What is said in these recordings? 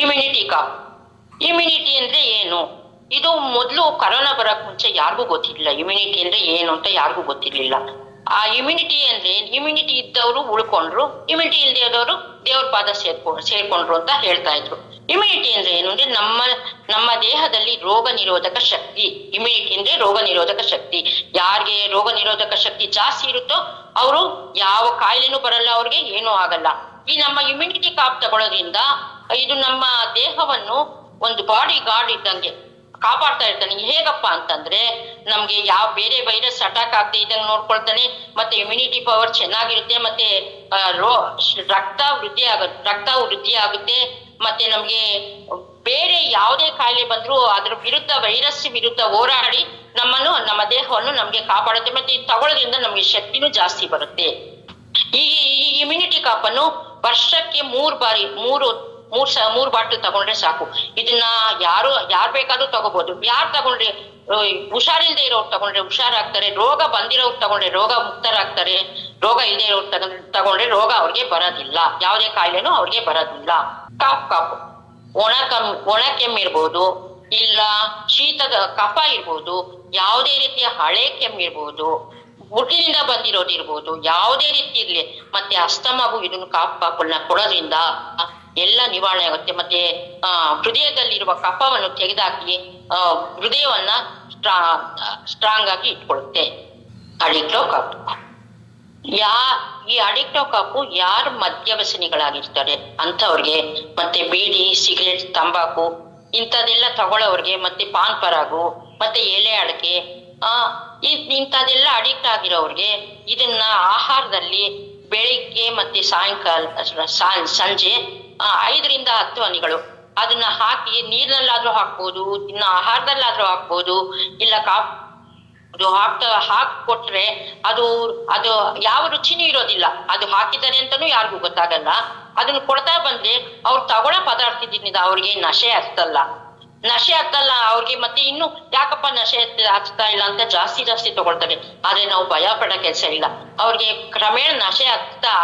Immunity ಕಾಪ್. Immunity ಅಂದ್ರೆ ಏನು? ಇದು ಮೊದಲು ಕರೋನಾ ಬರಕ್ ಮುಂಚೆ ಯಾರಿಗೂ ಗೊತ್ತಿರ್ಲಿಲ್ಲ. ಇಮ್ಯುನಿಟಿ ಅಂದ್ರೆ ಏನು ಅಂತ ಯಾರಿಗೂ ಗೊತ್ತಿರ್ಲಿಲ್ಲ. ಆ ಇಮ್ಯುನಿಟಿ ಅಂದ್ರೆ ಇಮ್ಯುನಿಟಿ ಇದ್ದವರು ಉಳ್ಕೊಂಡ್ರು, ಇಮ್ಯುನಿಟಿ ಇಲ್ಲದೆ ಇದ್ದವರು ದೇವ್ರ ಪಾದ ಸೇರ್ಕೊಂಡ್ರು ಅಂತ ಹೇಳ್ತಾ ಇದ್ರು. ಇಮ್ಯುನಿಟಿ ಅಂದ್ರೆ ಏನು ಅಂದ್ರೆ ನಮ್ಮ ದೇಹದಲ್ಲಿ ರೋಗ ನಿರೋಧಕ ಶಕ್ತಿ. ಇಮ್ಯುನಿಟಿ ಅಂದ್ರೆ ರೋಗ ನಿರೋಧಕ ಶಕ್ತಿ. ಯಾರಿಗೆ ರೋಗ ನಿರೋಧಕ ಶಕ್ತಿ ಜಾಸ್ತಿ ಇರುತ್ತೋ ಅವರು ಯಾವ ಕಾಯಿಲೆನೂ ಬರಲ್ಲ, ಅವ್ರಿಗೆ ಏನೂ ಆಗಲ್ಲ. ಈ ನಮ್ಮ ಇಮ್ಯುನಿಟಿ ಕಾಪ್ ತಗೊಳ್ಳೋದ್ರಿಂದ ಇದು ನಮ್ಮ ದೇಹವನ್ನು ಒಂದು ಬಾಡಿ ಗಾರ್ಡ್ ಇದ್ದಂಗೆ ಕಾಪಾಡ್ತಾ ಇರ್ತಾನೆ. ಹೇಗಪ್ಪ ಅಂತಂದ್ರೆ ನಮ್ಗೆ ಯಾವ ಬೇರೆ ವೈರಸ್ ಅಟ್ಯಾಕ್ ಆಗದೆ ಇದ್ದಂಗೆ ನೋಡ್ಕೊಳ್ತಾನೆ, ಮತ್ತೆ ಇಮ್ಯುನಿಟಿ ಪವರ್ ಚೆನ್ನಾಗಿರುತ್ತೆ, ಮತ್ತೆ ರಕ್ತ ವೃದ್ಧಿ ಆಗುತ್ತೆ, ಮತ್ತೆ ನಮ್ಗೆ ಬೇರೆ ಯಾವುದೇ ಕಾಯಿಲೆ ಬಂದ್ರೂ ಅದ್ರ ವಿರುದ್ಧ ವೈರಸ್ ವಿರುದ್ಧ ಹೋರಾಡಿ ನಮ್ಮ ದೇಹವನ್ನು ನಮ್ಗೆ ಕಾಪಾಡುತ್ತೆ. ಮತ್ತೆ ಇದು ತಗೊಳ್ಳೋದ್ರಿಂದ ನಮ್ಗೆ ಶಕ್ತಿನೂ ಜಾಸ್ತಿ ಬರುತ್ತೆ. ಈ ಇಮ್ಯುನಿಟಿ ಕಾಪನ್ನು ವರ್ಷಕ್ಕೆ 3 ಬಾಟಲ್ ತಗೊಂಡ್ರೆ ಸಾಕು. ಇದನ್ನ ಯಾರು ಬೇಕಾದ್ರೂ ತಗೋಬಹುದು. ಯಾರು ತಗೊಂಡ್ರೆ ಹುಷಾರಿಲ್ದೆ ಇರೋರು ತಗೊಂಡ್ರೆ ಹುಷಾರಾಗ್ತಾರೆ, ರೋಗ ಬಂದಿರೋರು ತಗೊಂಡ್ರೆ ರೋಗ ಮುಕ್ತರಾಗ್ತಾರೆ, ರೋಗ ಇಲ್ಲದೆ ಇರೋರು ತಗೊಂಡ್ರೆ ರೋಗ ಅವ್ರಿಗೆ ಬರೋದಿಲ್ಲ, ಯಾವುದೇ ಕಾಯಿಲೆನೂ ಅವ್ರಿಗೆ ಬರೋದಿಲ್ಲ. ಕಾಪು ಒಣ ಕೆಮ್ಮಿರ್ಬೋದು, ಇಲ್ಲ ಶೀತದ ಕಫ ಇರ್ಬೋದು, ಯಾವುದೇ ರೀತಿಯ ಹಳೆ ಕೆಮ್ಮಿರ್ಬೋದು, ಹುಟ್ಟಿನಿಂದ ಬಂದಿರೋದಿರ್ಬೋದು, ಯಾವುದೇ ರೀತಿ ಇರ್ಲಿ, ಮತ್ತೆ ಅಸ್ತಮಾಗೂ ಇದನ್ನು ಕಾಪನ್ನ ಕೊಡೋದ್ರಿಂದ ಎಲ್ಲ ನಿವಾರಣೆ ಆಗುತ್ತೆ. ಮತ್ತೆ ಹೃದಯದಲ್ಲಿರುವ ಕಫವನ್ನು ತೆಗೆದಾಕಿ ಹೃದಯವನ್ನ ಸ್ಟ್ರಾಂಗ್ ಆಗಿ ಇಟ್ಕೊಳ್ಳುತ್ತೆ. ಅಡಿಕ್ಟೋ ಕಾಪು. ಈ ಅಡಿಕ್ಟೋ ಕಾಪು ಯಾರು ಮದ್ಯವ್ಯಸನಿಗಳಾಗಿರ್ತಾರೆ ಅಂಥವ್ರಿಗೆ, ಮತ್ತೆ ಬೀಡಿ, ಸಿಗರೇಟ್, ತಂಬಾಕು ಇಂಥದೆಲ್ಲ ತಗೊಳ್ಳೋವ್ರಿಗೆ, ಮತ್ತೆ ಪಾನ್ ಪರಾಗು, ಮತ್ತೆ ಎಲೆ ಅಡಿಕೆ ಇಂಥದೆಲ್ಲ ಅಡಿಕ್ಟ್ ಆಗಿರೋವ್ರಿಗೆ ಇದನ್ನ ಆಹಾರದಲ್ಲಿ ಬೆಳಿಗ್ಗೆ ಮತ್ತೆ ಸಾಯಂಕಾಲ ಸಂಜೆ 5 ರಿಂದ 10 ಹನಿಗಳು ಅದನ್ನ ಹಾಕಿ ನೀರಿನಲ್ಲಾದ್ರೂ ಹಾಕ್ಬೋದು, ಇನ್ನು ಆಹಾರದಲ್ಲಾದ್ರೂ ಹಾಕ್ಬೋದು, ಇಲ್ಲ ಹಾಕ್ಕೊಟ್ರೆ ಅದು ಯಾವ ರುಚಿನೂ ಇರೋದಿಲ್ಲ. ಅದು ಹಾಕಿದ್ದಾರೆ ಅಂತಾನೂ ಯಾರಿಗೂ ಗೊತ್ತಾಗಲ್ಲ. ಅದನ್ನ ಕೊಡ್ತಾ ಬಂದ್ರೆ ಅವ್ರು ತಗೊಳ್ಳೋ ಪದಾರ್ಥದಿಂದ ಅವ್ರಿಗೆ ನಶೆ ಹತ್ತಲ್ಲ ಅವ್ರಿಗೆ. ಮತ್ತೆ ಇನ್ನು ಯಾಕಪ್ಪ ನಶೆ ಹಚ್ತಾ ಇಲ್ಲ ಅಂತ ಜಾಸ್ತಿ ತಗೊಳ್ತಾರೆ. ಆದ್ರೆ ನಾವು ಭಯ ಪಡೋ ಕೆಲಸ ಇಲ್ಲ. ಅವ್ರಿಗೆ ಕ್ರಮೇಣ ನಶೆ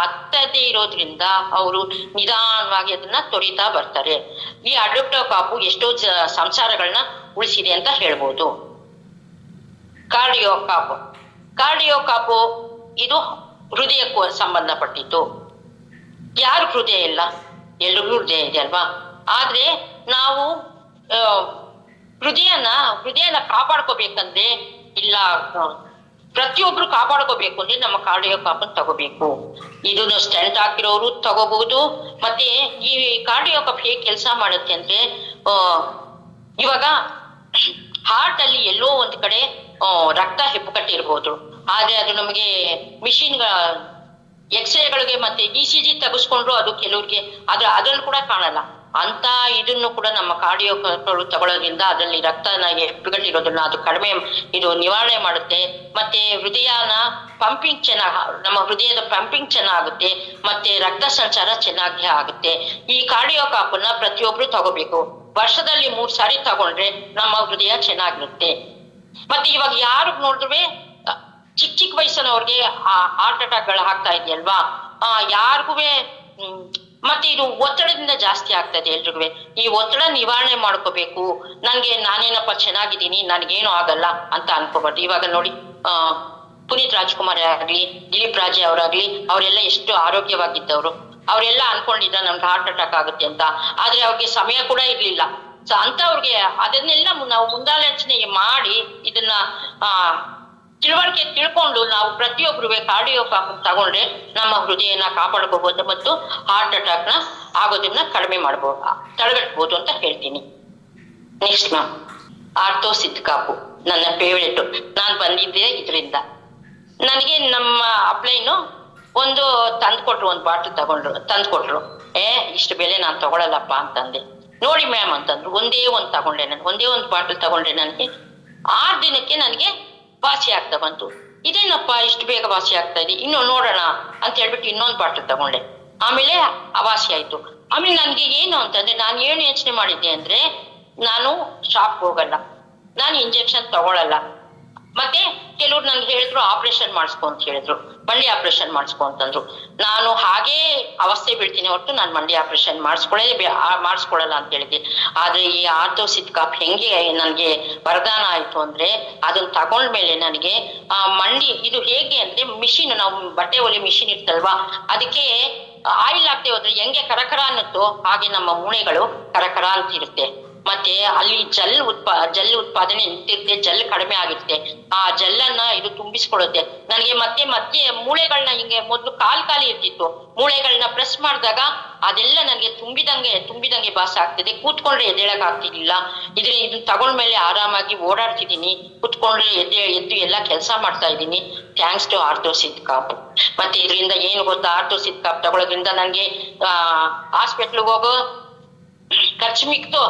ಹತ್ತದೇ ಇರೋದ್ರಿಂದ ಅವರು ನಿಧಾನವಾಗಿ ಅದನ್ನ ತೊರಿತಾ ಬರ್ತಾರೆ. ಈ ಅಡಿಕ್ಟೋ ಕಾಪು ಎಷ್ಟೋ ಸಂಸಾರಗಳನ್ನ ಉಳಿಸಿದೆ ಅಂತ ಹೇಳ್ಬೋದು. ಕಾರ್ಡಿಯೋ ಕಾಪು ಇದು ಹೃದಯಕ್ಕೂ ಸಂಬಂಧಪಟ್ಟಿದ್ದು. ಯಾರು ಹೃದಯ ಇಲ್ಲ? ಎಲ್ರಿಗೂ ಹೃದಯ ಇದೆ ಅಲ್ವಾ? ಆದ್ರೆ ನಾವು ಹೃದಯನ ಕಾಪಾಡ್ಕೋಬೇಕಂದ್ರೆ, ಇಲ್ಲ ಪ್ರತಿಯೊಬ್ರು ಕಾಪಾಡ್ಕೋಬೇಕು ಅಂದ್ರೆ ನಮ್ಮ ಕಾರ್ಡಿಯೋ ಕಾಪನ್ ತಗೋಬೇಕು. ಇದನ್ನು ಸ್ಟೆಂಟ್ ಹಾಕಿರೋರು ತಗೋಬಹುದು. ಮತ್ತೆ ಈ ಕಾರ್ಡಿಯೋ ಕಾಪ್ ಹೇಗೆ ಕೆಲಸ ಮಾಡುತ್ತೆ ಅಂದ್ರೆ, ಇವಾಗ ಹಾರ್ಟ್ ಅಲ್ಲಿ ಎಲ್ಲೋ ಒಂದ್ ಕಡೆ ರಕ್ತ ಹೆಪ್ಪುಕಟ್ಟಿರ್ಬೋದು, ಆದ್ರೆ ಅದು ನಮಗೆ ಮಿಷಿನ್ಗಳ ಎಕ್ಸ್ರೇಗಳಿಗೆ ಮತ್ತೆ ECG ತೆಗೆಸ್ಕೊಂಡ್ರು ಅದು ಕೆಲವ್ರಿಗೆ ಅದ್ರಲ್ಲಿ ಕೂಡ ಕಾಣಲ್ಲ. ಅಂತ ಇದನ್ನು ಕೂಡ ನಮ್ಮ ಕಾರ್ಡಿಯೋ ತಗೊಳ್ಳೋದ್ರಿಂದ ಅದರಲ್ಲಿ ರಕ್ತನ ಹೆಪ್ಪುಗಟ್ಟಿರೋದನ್ನ ಅದು ಕಡಿಮೆ ಇದು ನಿವಾರಣೆ ಮಾಡುತ್ತೆ. ಮತ್ತೆ ನಮ್ಮ ಹೃದಯದ ಪಂಪಿಂಗ್ ಚೆನ್ನಾಗುತ್ತೆ, ಮತ್ತೆ ರಕ್ತ ಸಂಚಾರ ಚೆನ್ನಾಗಿ ಆಗುತ್ತೆ. ಈ ಕಾರ್ಡಿಯೋ ಕಾಪನ್ನ ಪ್ರತಿಯೊಬ್ರು ತಗೋಬೇಕು. ವರ್ಷದಲ್ಲಿ 3 ಸಾರಿ ತಗೊಂಡ್ರೆ ನಮ್ಮ ಹೃದಯ ಚೆನ್ನಾಗಿರುತ್ತೆ. ಮತ್ತೆ ಇವಾಗ ಯಾರು ನೋಡಿದ್ರೆ ಚಿಕ್ಕ ವಯಸ್ಸಿನವ್ರಿಗೆ ಹಾರ್ಟ್ ಅಟ್ಯಾಕ್ಗಳು ಆಗ್ತಾ ಇದೆಯಲ್ವಾ? ಯಾರಿಗೂ ಮತ್ತೆ ಇದು ಒತ್ತಡದಿಂದ ಜಾಸ್ತಿ ಆಗ್ತದೆ ಎಲ್ರಿಗೂ. ಈ ಒತ್ತಡ ನಿವಾರಣೆ ಮಾಡ್ಕೋಬೇಕು. ನಾನೇನಪ್ಪ ಚೆನ್ನಾಗಿದ್ದೀನಿ, ನನ್ಗೇನು ಆಗಲ್ಲ ಅಂತ ಅನ್ಕೋಬಾರ್ದು. ಇವಾಗ ನೋಡಿ ಪುನೀತ್ ರಾಜ್ಕುಮಾರ್ ಆಗ್ಲಿ, ದಿಲೀಪ್ ರಾಜೆ ಅವರಾಗ್ಲಿ, ಅವರೆಲ್ಲ ಎಷ್ಟು ಆರೋಗ್ಯವಾಗಿದ್ದವರು. ಅವರೆಲ್ಲ ಅನ್ಕೊಂಡಿದ್ರ ನಮ್ಗೆ ಹಾರ್ಟ್ ಅಟ್ಯಾಕ್ ಆಗುತ್ತೆ ಅಂತ. ಆದ್ರೆ ಅವ್ರಿಗೆ ಸಮಯ ಕೂಡ ಇರ್ಲಿಲ್ಲ. ಅಂತವ್ರಿಗೆ ಅದನ್ನೆಲ್ಲ ನಾವು ಮುಂದಾಲೋಚನೆ ಮಾಡಿ ಇದನ್ನ ತಿಳುವಳಿಕೆ ತಿಳ್ಕೊಂಡು ನಾವು ಪ್ರತಿಯೊಬ್ರು ಕಾರ್ಡಿಯೋ ಕಾಪ್ ತಗೊಂಡ್ರೆ ನಮ್ಮ ಹೃದಯನ ಕಾಪಾಡ್ಕೋಬಹುದು ಮತ್ತು ಹಾರ್ಟ್ ಅಟ್ಯಾಕ್ ಆಗೋದನ್ನ ಕಡಿಮೆ ತಡೆಗಟ್ಬೋದು ಅಂತ ಹೇಳ್ತೀನಿ. ನೆಕ್ಸ್ಟ್ ಆರ್ಥೋಸಿದ್ ಕಾಪು ನನ್ನ ಫೇವ್ರೇಟ್. ನಾನು ಬಂದಿದ್ದೆ ಇದರಿಂದ. ನನಗೆ ನಮ್ಮ ಅಪ್ಲೈನು ಒಂದು ಬಾಟಲ್ ತಂದ್ಕೊಟ್ರು. ಇಷ್ಟು ಬೆಲೆ ನಾನು ತಗೊಳಲ್ಲಪ್ಪ ಅಂತಂದೆ. ನೋಡಿ ಮ್ಯಾಮ್ ಅಂತಂದ್ರು. ಒಂದೇ ಒಂದು ಬಾಟಲ್ ತಗೊಂಡೆ. ನನಗೆ 6 ದಿನಕ್ಕೆ ನನಗೆ ವಾಸಿ ಆಗ್ತಾ ಬಂತು. ಇದೇನಪ್ಪ ಇಷ್ಟು ಬೇಗ ವಾಸಿ ಆಗ್ತಾ ಇದೆ, ಇನ್ನು ನೋಡೋಣ ಅಂತ ಹೇಳ್ಬಿಟ್ಟು ಇನ್ನೊಂದು ಬಾಟಲ್ ತಗೊಂಡೆ. ಆಮೇಲೆ ವಾಸಿ ಆಯ್ತು. ಆಮೇಲೆ ನನ್ಗೆ ಏನು ಅಂತಂದ್ರೆ, ನಾನು ಏನು ಯೋಚನೆ ಮಾಡಿದ್ದೆ ಅಂದ್ರೆ, ನಾನು ಶಾಪ್ ಹೋಗಲ್ಲ, ನಾನು ಇಂಜೆಕ್ಷನ್ ತಗೊಳಲ್ಲ, ಮತ್ತೆ ಕೆಲವ್ರು ನನ್ಗೆ ಹೇಳಿದ್ರು ಆಪರೇಷನ್ ಮಾಡಿಸ್ಕೊ ಅಂತ ಹೇಳಿದ್ರು, ಮಂಡಿ ಆಪರೇಷನ್ ಮಾಡಿಸ್ಕೊ ಅಂತಂದ್ರು. ನಾನು ಹಾಗೇ ಅವಸ್ಥೆ ಬೀಳ್ತೀನಿ ಹೊರತು ನಾನು ಮಂಡಿ ಆಪರೇಷನ್ ಮಾಡಿಸ್ಕೊಳಲ್ಲ ಅಂತ ಹೇಳಿದ್ದೆ. ಆದ್ರೆ ಈ ಆರ್ಥೋಸಿತ್ ಕಾಪ್ ಹೆಂಗೆ ನನ್ಗೆ ವರದಾನ ಆಯ್ತು ಅಂದ್ರೆ, ಅದನ್ನ ತಗೊಂಡ್ಮೇಲೆ ನನಗೆ ಆ ಮಂಡಿ ಇದು ಹೇಗೆ ಅಂದ್ರೆ, ಮಿಷಿನ್ ನಾವು ಬಟ್ಟೆ ಹೊಲಿ ಮಿಷಿನ್ ಇರ್ತಲ್ವಾ, ಅದಕ್ಕೆ ಆಯಿಲ್ ಹಾಕ್ದೆ ಹೋದ್ರೆ ಹೆಂಗೆ ಕರಕರ ಅನ್ನುತ್ತೋ ಹಾಗೆ ನಮ್ಮ ಮೂಳೆಗಳು ಕರಕರ ಅಂತಿರುತ್ತೆ. ಮತ್ತೆ ಅಲ್ಲಿ ಜಲ್ ಉತ್ಪಾದನೆ ನಿಂತಿರುತ್ತೆ, ಜಲ್ ಕಡಿಮೆ ಆಗಿರುತ್ತೆ. ಆ ಜಲ್ಲನ್ನ ಇದು ತುಂಬಿಸ್ಕೊಡುತ್ತೆ ನನಗೆ. ಮತ್ತೆ ಮಧ್ಯೆ ಮೂಳೆಗಳನ್ನ ಹಿಂಗೆ ಮೊದ್ಲು ಖಾಲಿ ಇರ್ತಿತ್ತು, ಮೂಳೆಗಳನ್ನ ಪ್ರೆಸ್ ಮಾಡಿದಾಗ ಅದೆಲ್ಲ ನನಗೆ ತುಂಬಿದಂಗೆ ಭಾಸ ಆಗ್ತಿದೆ. ಕೂತ್ಕೊಂಡ್ರೆ ಎದ್ದೇಳಕ್ ಆಗ್ತಿರ್ಲಿಲ್ಲ. ಇದನ್ನ ತಗೊಂಡ್ಮೇಲೆ ಆರಾಮಾಗಿ ಓಡಾಡ್ತಿದ್ದೀನಿ, ಕೂತ್ಕೊಂಡ್ರೆ ಎದ್ದು ಎಲ್ಲ ಕೆಲಸ ಮಾಡ್ತಾ ಇದ್ದೀನಿ, ಥ್ಯಾಂಕ್ಸ್ ಟು ಆರ್ಥೋಸಿತ್ ಕಾಪ್. ಮತ್ತೆ ಇದರಿಂದ ಏನು ಗೊತ್ತಾ, ಆರ್ಥೋಸಿತ್ ಕಾಪ್ ತಗೊಳ್ಳೋದ್ರಿಂದ ನನಗೆ ಹಾಸ್ಪಿಟ್ಲ್ಗೆ ಹೋಗೋ ಖರ್ಚು ಮಿಕ್ತು.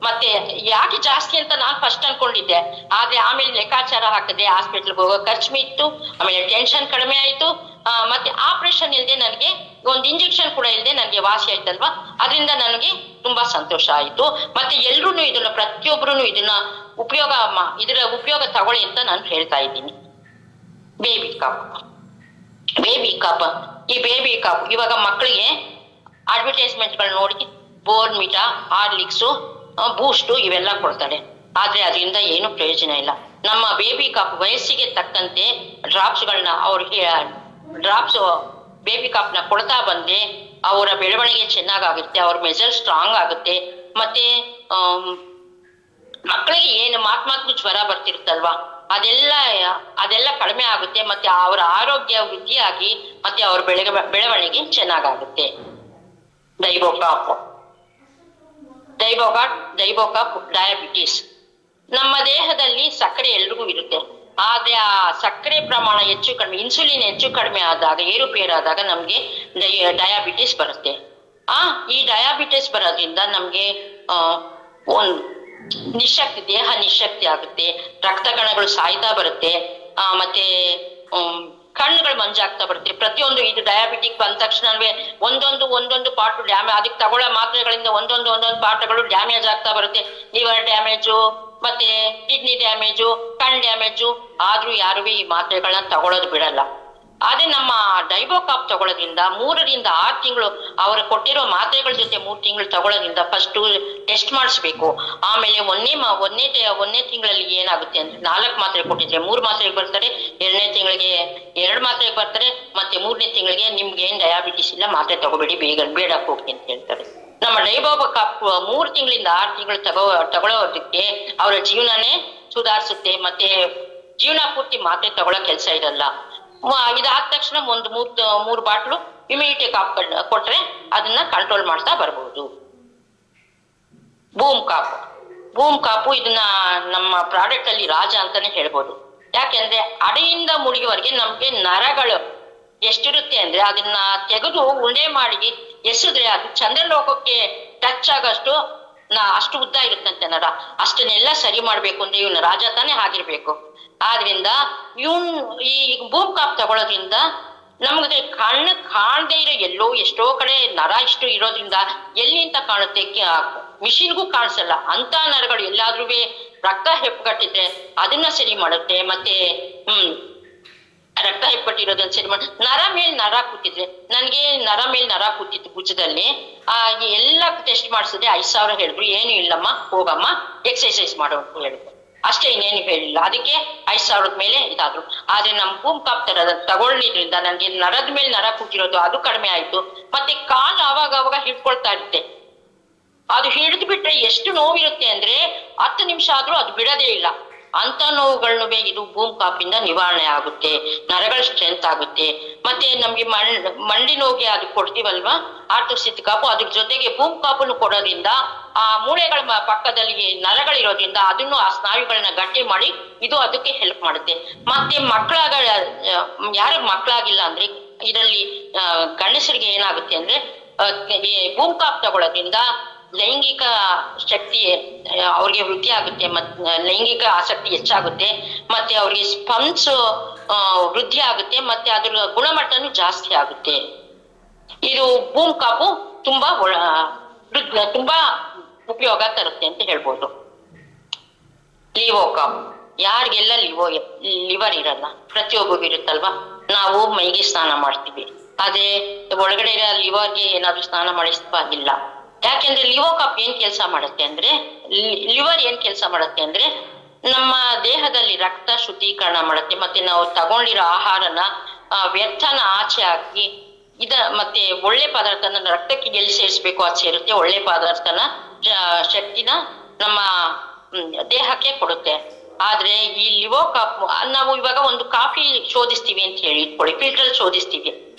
ಮತ್ತೆ ಯಾಕೆ ಜಾಸ್ತಿ ಅಂತ ನಾನ್ ಫಸ್ಟ್ ಅನ್ಕೊಂಡಿದ್ದೆ, ಆದ್ರೆ ಆಮೇಲೆ ಲೆಕ್ಕಾಚಾರ ಹಾಕಿದೆ, ಹಾಸ್ಪಿಟ್ಲ್ಗೆ ಹೋಗೋ ಖರ್ಚು ಮಿಕ್ತು, ಆಮೇಲೆ ಟೆನ್ಷನ್ ಕಡಿಮೆ ಆಯ್ತು. ಮತ್ತೆ ಆಪರೇಷನ್ ಇಲ್ಲದೆ ನನಗೆ ಒಂದು ಇಂಜೆಕ್ಷನ್ ಕೂಡ ಇಲ್ಲದೆ ನನಗೆ ವಾಸಿ ಆಯ್ತಲ್ವಾ, ಅದರಿಂದ ನನಗೆ ತುಂಬಾ ಸಂತೋಷ ಆಯ್ತು. ಮತ್ತೆ ಎಲ್ರು ಇದನ್ನ ಪ್ರತಿಯೊಬ್ರು ಇದನ್ನ ಇದರ ಉಪಯೋಗ ತಗೊಳ್ಳಿ ಅಂತ ನಾನು ಹೇಳ್ತಾ ಇದ್ದೀನಿ. ಬೇಬಿ ಕಾಪ್ ಈ ಬೇಬಿ ಕಾಪ್ ಇವಾಗ ಮಕ್ಕಳಿಗೆ ಅಡ್ವರ್ಟೈಸ್ಮೆಂಟ್ಗಳು ನೋಡಿ ಬೋರ್ನ್ವಿಟಾ, ಹಾರ್ಲಿಕ್ಸು, ಬೂಸ್ಟು ಇವೆಲ್ಲ ಕೊಡ್ತಾರೆ. ಆದ್ರೆ ಅದರಿಂದ ಏನು ಪ್ರಯೋಜನ ಇಲ್ಲ. ನಮ್ಮ ಬೇಬಿ ಕಾಪ್ ವಯಸ್ಸಿಗೆ ತಕ್ಕಂತೆ ಡ್ರಾಪ್ಸ್ ಬೇಬಿ ಕಾಪ್ನ ಕೊಡ್ತಾ ಬಂದ್ರೆ ಅವರ ಬೆಳವಣಿಗೆ ಚೆನ್ನಾಗಾಗುತ್ತೆ, ಅವ್ರ ಮೆಜರ್ ಸ್ಟ್ರಾಂಗ್ ಆಗುತ್ತೆ. ಮತ್ತೆ ಮಕ್ಕಳಿಗೆ ಏನು ಮಾತ್ಮಾತ್ಮ ಜ್ವರ ಬರ್ತಿರುತ್ತಲ್ವಾ, ಅದೆಲ್ಲ ಕಡಿಮೆ ಆಗುತ್ತೆ. ಮತ್ತೆ ಅವರ ಆರೋಗ್ಯ ವೃದ್ಧಿಯಾಗಿ ಮತ್ತೆ ಅವ್ರ ಬೆಳವಣಿಗೆ ಚೆನ್ನಾಗಾಗುತ್ತೆ. ಡೈಬೋಕಾಪ್ ಡಯಾಬಿಟಿಸ್. ನಮ್ಮ ದೇಹದಲ್ಲಿ ಸಕ್ಕರೆ ಎಲ್ರಿಗೂ ಇರುತ್ತೆ, ಆದ್ರೆ ಆ ಸಕ್ಕರೆ ಪ್ರಮಾಣ ಹೆಚ್ಚು ಕಡಿಮೆ, ಇನ್ಸುಲಿನ್ ಹೆಚ್ಚು ಕಡಿಮೆ ಆದಾಗ, ಏರುಪೇರಾದಾಗ ನಮ್ಗೆ ಡಯಾಬಿಟಿಸ್ ಬರುತ್ತೆ. ಈ ಡಯಾಬಿಟಿಸ್ ಬರೋದ್ರಿಂದ ನಮ್ಗೆ ಒಂದು ದೇಹ ನಿಶಕ್ತಿ ಆಗುತ್ತೆ, ರಕ್ತ ಕಣಗಳು ಸಾಯ್ತಾ ಬರುತ್ತೆ, ಮತ್ತೆ ಕಣ್ಣುಗಳು ಮಂಜಾಗ್ತಾ ಬರುತ್ತೆ. ಪ್ರತಿಯೊಂದು ಇದು ಡಯಾಬಿಟಿಕ್ ಬಂದ ತಕ್ಷಣವೇ ಒಂದೊಂದು ಪಾರ್ಟ್ ಡ್ಯಾಮೇಜ್, ಅದಕ್ಕೆ ತಗೊಳ್ಳೋ ಮಾತ್ರೆಗಳಿಂದ ಒಂದೊಂದು ಪಾರ್ಟ್ಗಳು ಡ್ಯಾಮೇಜ್ ಆಗ್ತಾ ಬರುತ್ತೆ. ಲಿವರ್ ಡ್ಯಾಮೇಜು, ಮತ್ತೆ ಕಿಡ್ನಿ ಡ್ಯಾಮೇಜು, ಕಣ್ ಡ್ಯಾಮೇಜು. ಆದ್ರೂ ಯಾರು ಈ ಮಾತ್ರೆಗಳನ್ನ ತಗೊಳ್ಳೋದು ಬಿಡಲ್ಲ. ಆದ್ರೆ ನಮ್ಮ ಡೈಬೋಕಾಪ್ ತಗೊಳ್ಳೋದ್ರಿಂದ 3 ರಿಂದ 6 ತಿಂಗಳು ಅವರು ಕೊಟ್ಟಿರೋ ಮಾತ್ರೆಗಳ ಜೊತೆ 3 ತಿಂಗಳು ತಗೊಳ್ಳೋದ್ರಿಂದ ಫಸ್ಟ್ ಟೆಸ್ಟ್ ಮಾಡಿಸ್ಬೇಕು. ಆಮೇಲೆ ಒಂದನೇ ತಿಂಗಳಲ್ಲಿ ಏನಾಗುತ್ತೆ ಅಂದ್ರೆ 4 ಮಾತ್ರೆ ಕೊಟ್ಟಿದ್ರೆ 3 ಮಾತ್ರೆಗೆ ಬರ್ತಾರೆ, 2ನೇ ತಿಂಗಳಿಗೆ 2 ಮಾತ್ರೆಗೆ ಬರ್ತಾರೆ, ಮತ್ತೆ 3ನೇ ತಿಂಗಳಿಗೆ ನಿಮ್ಗೆ ಏನ್ ಡಯಾಬಿಟಿಸ್ ಇಲ್ಲ, ಮಾತ್ರೆ ತಗೋಬೇಡಿ, ಬೇಡ ಹೋಗಿ ಅಂತ ಹೇಳ್ತಾರೆ. ನಮ್ಮ ಡೈಬೋಕಾಪ್ 3 ತಿಂಗಳಿಂದ 6 ತಿಂಗಳು ತಗೊಳ್ಳೋದಕ್ಕೆ ಅವರ ಜೀವನನೇ ಸುಧಾರಿಸುತ್ತೆ. ಮತ್ತೆ ಜೀವನ ಪೂರ್ತಿ ಮಾತ್ರೆ ತಗೊಳ್ಳೋ ಕೆಲಸ ಇರಲ್ಲ. ಇದಾದ ತಕ್ಷಣ ಒಂದು 3 ಬಾಟ್ಲು ಇಮ್ಯುನಿಟಿ ಕಾಪ್ ಕೊಟ್ರೆ ಅದನ್ನ ಕಂಟ್ರೋಲ್ ಮಾಡ್ತಾ ಬರ್ಬೋದು. ಬೂಮ್ ಕಾಪು ಇದನ್ನ ನಮ್ಮ ಪ್ರಾಡಕ್ಟ್ ಅಲ್ಲಿ ರಾಜ ಅಂತಾನೆ ಹೇಳ್ಬೋದು. ಯಾಕೆಂದ್ರೆ ಅಡಿಯಿಂದ ಮುಡಿಯವರೆಗೆ ನಮ್ಗೆ ನರಗಳು ಎಷ್ಟಿರುತ್ತೆ ಅಂದ್ರೆ ಅದನ್ನ ತೆಗೆದು ಉಂಡೆ ಮಾಡಿ ಎಸಿದ್ರೆ ಅದು ಚಂದ್ರಲೋಕಕ್ಕೆ ಟಚ್ ಆಗಷ್ಟು ಅಷ್ಟು ಉದ್ದ ಇರುತ್ತಂತೆ ನರ. ಅಷ್ಟನ್ನೆಲ್ಲ ಸರಿ ಮಾಡ್ಬೇಕು ಅಂದ್ರೆ ಇವನು ರಾಜ ತಾನೇ ಆಗಿರ್ಬೇಕು. ಆದ್ರಿಂದ ಈ ಬೂಮ್ ಕಾಪ್ ತಗೊಳ್ಳೋದ್ರಿಂದ ನಮ್ಗೆ ಕಣ್ಣು ಕಾಣದೇ ಇರೋ ಎಷ್ಟೋ ಕಡೆ ನರ ಇಷ್ಟು ಇರೋದ್ರಿಂದ ಎಲ್ಲಿ ಅಂತ ಕಾಣುತ್ತೆ, ಮಿಷಿನ್ಗೂ ಕಾಣಿಸಲ್ಲ. ಅಂತ ನರಗಳು ಎಲ್ಲಾದ್ರೂ ರಕ್ತ ಹೆಪ್ಪುಗಟ್ಟಿದ್ರೆ ಅದನ್ನ ಸರಿ ಮಾಡುತ್ತೆ. ಮತ್ತೆ ರಕ್ತ ಹೆಪ್ಪಟ್ಟಿರೋದನ್ನ ಸರಿ ಮಾಡಿ ನರ ಮೇಲೆ ನರ ಕೂತಿದ್ರೆ, ನನ್ಗೆ ನರ ಮೇಲೆ ನರ ಕೂತಿತ್ತು ಭುಜದಲ್ಲಿ. ಎಲ್ಲ ಟೆಸ್ಟ್ ಮಾಡಿಸಿದ್ರೆ 5,000 ಹೇಳಿದ್ರು. ಏನು ಇಲ್ಲಮ್ಮ, ಹೋಗಮ್ಮ ಎಕ್ಸರ್ಸೈಸ್ ಮಾಡು ಅಂತ ಹೇಳಿದ್ರು. ಅಷ್ಟೇ, ಇನ್ನೇನು ಹೇಳಿಲ್ಲ. ಅದಕ್ಕೆ 5,000 ಮೇಲೆ ಇದಾದ್ರು. ಆದ್ರೆ ನಮ್ ಬೂಮ್ ಕಾಪ್ ತಗೊಳ್ಳಿದ್ರಿಂದ ನನ್ಗೆ ನರದ ಮೇಲೆ ನರ ಕೂತಿರೋದು ಅದು ಕಡಿಮೆ ಆಯ್ತು. ಮತ್ತೆ ಕಾಲು ಅವಾಗ ಹಿಡ್ಕೊಳ್ತಾ ಇರುತ್ತೆ. ಅದು ಹಿಡಿದು ಬಿಟ್ರೆ ಎಷ್ಟು ನೋವಿರುತ್ತೆ ಅಂದ್ರೆ 10 ನಿಮಿಷ ಆದ್ರೂ ಅದು ಬಿಡದೇ ಇಲ್ಲ. ಅಂತ ನೋವುಗಳನ್ನು ಇದು ಬೂಮ್ ಕಾಪಿಂದ ನಿವಾರಣೆ ಆಗುತ್ತೆ, ನರಗಳ ಸ್ಟ್ರೆಂತ್ ಆಗುತ್ತೆ. ಮತ್ತೆ ನಮ್ಗೆ ಮಂಡಿ ನೋವಿಗೆ ಅದು ಕೊಡ್ತೀವಲ್ವಾ ಆರ್ಥೋಸಿತ್ ಕಾಪು, ಅದ್ರ ಜೊತೆಗೆ ಬೂಮ್ ಕಾಪನ್ನು ಕೊಡೋದ್ರಿಂದ ಆ ಮೂಳೆಗಳ ಪಕ್ಕದಲ್ಲಿ ನರಗಳಿರೋದ್ರಿಂದ ಅದನ್ನು ಆ ಸ್ನಾಯುಗಳನ್ನ ಗಟ್ಟಿ ಮಾಡಿ ಇದು ಅದಕ್ಕೆ ಹೆಲ್ಪ್ ಮಾಡುತ್ತೆ. ಮತ್ತೆ ಯಾರಿಗೆ ಮಕ್ಕಳಾಗಿಲ್ಲ ಅಂದ್ರೆ ಇದರಲ್ಲಿ ಗಂಡಸರಿಗೆ ಏನಾಗುತ್ತೆ ಅಂದ್ರೆ ಈ ಬೂಮ್ ಕಾಪ್ ತಗೊಳ್ಳೋದ್ರಿಂದ ಲೈಂಗಿಕ ಶಕ್ತಿ ಅವ್ರಿಗೆ ವೃದ್ಧಿ ಆಗುತ್ತೆ, ಮತ್ತೆ ಲೈಂಗಿಕ ಆಸಕ್ತಿ ಹೆಚ್ಚಾಗುತ್ತೆ, ಮತ್ತೆ ಅವ್ರಿಗೆ ಸ್ಪಮ್ಸ್ ವೃದ್ಧಿ ಆಗುತ್ತೆ, ಮತ್ತೆ ಅದ್ರ ಗುಣಮಟ್ಟನೂ ಜಾಸ್ತಿ ಆಗುತ್ತೆ. ಇದು ಬೂಮ್ ಕಾಪು ತುಂಬಾ ಉಪಯೋಗ ತರುತ್ತೆ ಅಂತ ಹೇಳ್ಬೋದು. ಯಾರಿಗೆಲ್ಲ ಲಿವರ್ ಇರಲ್ಲ, ಪ್ರತಿಯೊಬ್ಬರಿಗೂ ಇರುತ್ತಲ್ವಾ. ನಾವು ಮೈಗೆ ಸ್ನಾನ ಮಾಡ್ತೀವಿ, ಆದ್ರೆ ಒಳಗಡೆ ಇರೋ ಲಿವರ್ಗೆ ಏನಾದ್ರು ಸ್ನಾನ ಮಾಡಿಸ್ಬಾಗಿಲ್ಲ. ಯಾಕೆಂದ್ರೆ ಲಿವರ್ ಕಪ್ ಏನ್ ಕೆಲಸ ಮಾಡುತ್ತೆ ಅಂದ್ರೆ, ಲಿವರ್ ಏನ್ ಕೆಲಸ ಮಾಡುತ್ತೆ ಅಂದ್ರೆ ನಮ್ಮ ದೇಹದಲ್ಲಿ ರಕ್ತ ಶುದ್ಧೀಕರಣ ಮಾಡುತ್ತೆ, ಮತ್ತೆ ನಾವು ತಗೊಂಡಿರೋ ಆಹಾರನ ವ್ಯರ್ಥನ ಆಚೆ ಹಾಕಿ ಮತ್ತೆ ಒಳ್ಳೆ ಪದಾರ್ಥನ ರಕ್ತಕ್ಕೆ ಎಲ್ಲಿ ಸೇರಿಸ್ಬೇಕು ಅದು ಸೇರುತ್ತೆ, ಒಳ್ಳೆ ಪದಾರ್ಥನ ಶಕ್ತಿನ ನಮ್ಮ ದೇಹಕ್ಕೆ ಕೊಡುತ್ತೆ. ಆದ್ರೆ ಈ ಲಿವರ್ ಕಾಪ್, ನಾವು ಇವಾಗ ಒಂದು ಕಾಫಿ ಶೋಧಿಸ್ತೀವಿ ಅಂತ ಹೇಳಿ ಇಟ್ಕೊಳ್ಳಿ, ಫಿಲ್ಟರ್ ಶೋಧಿಸ್ತೀವಿ.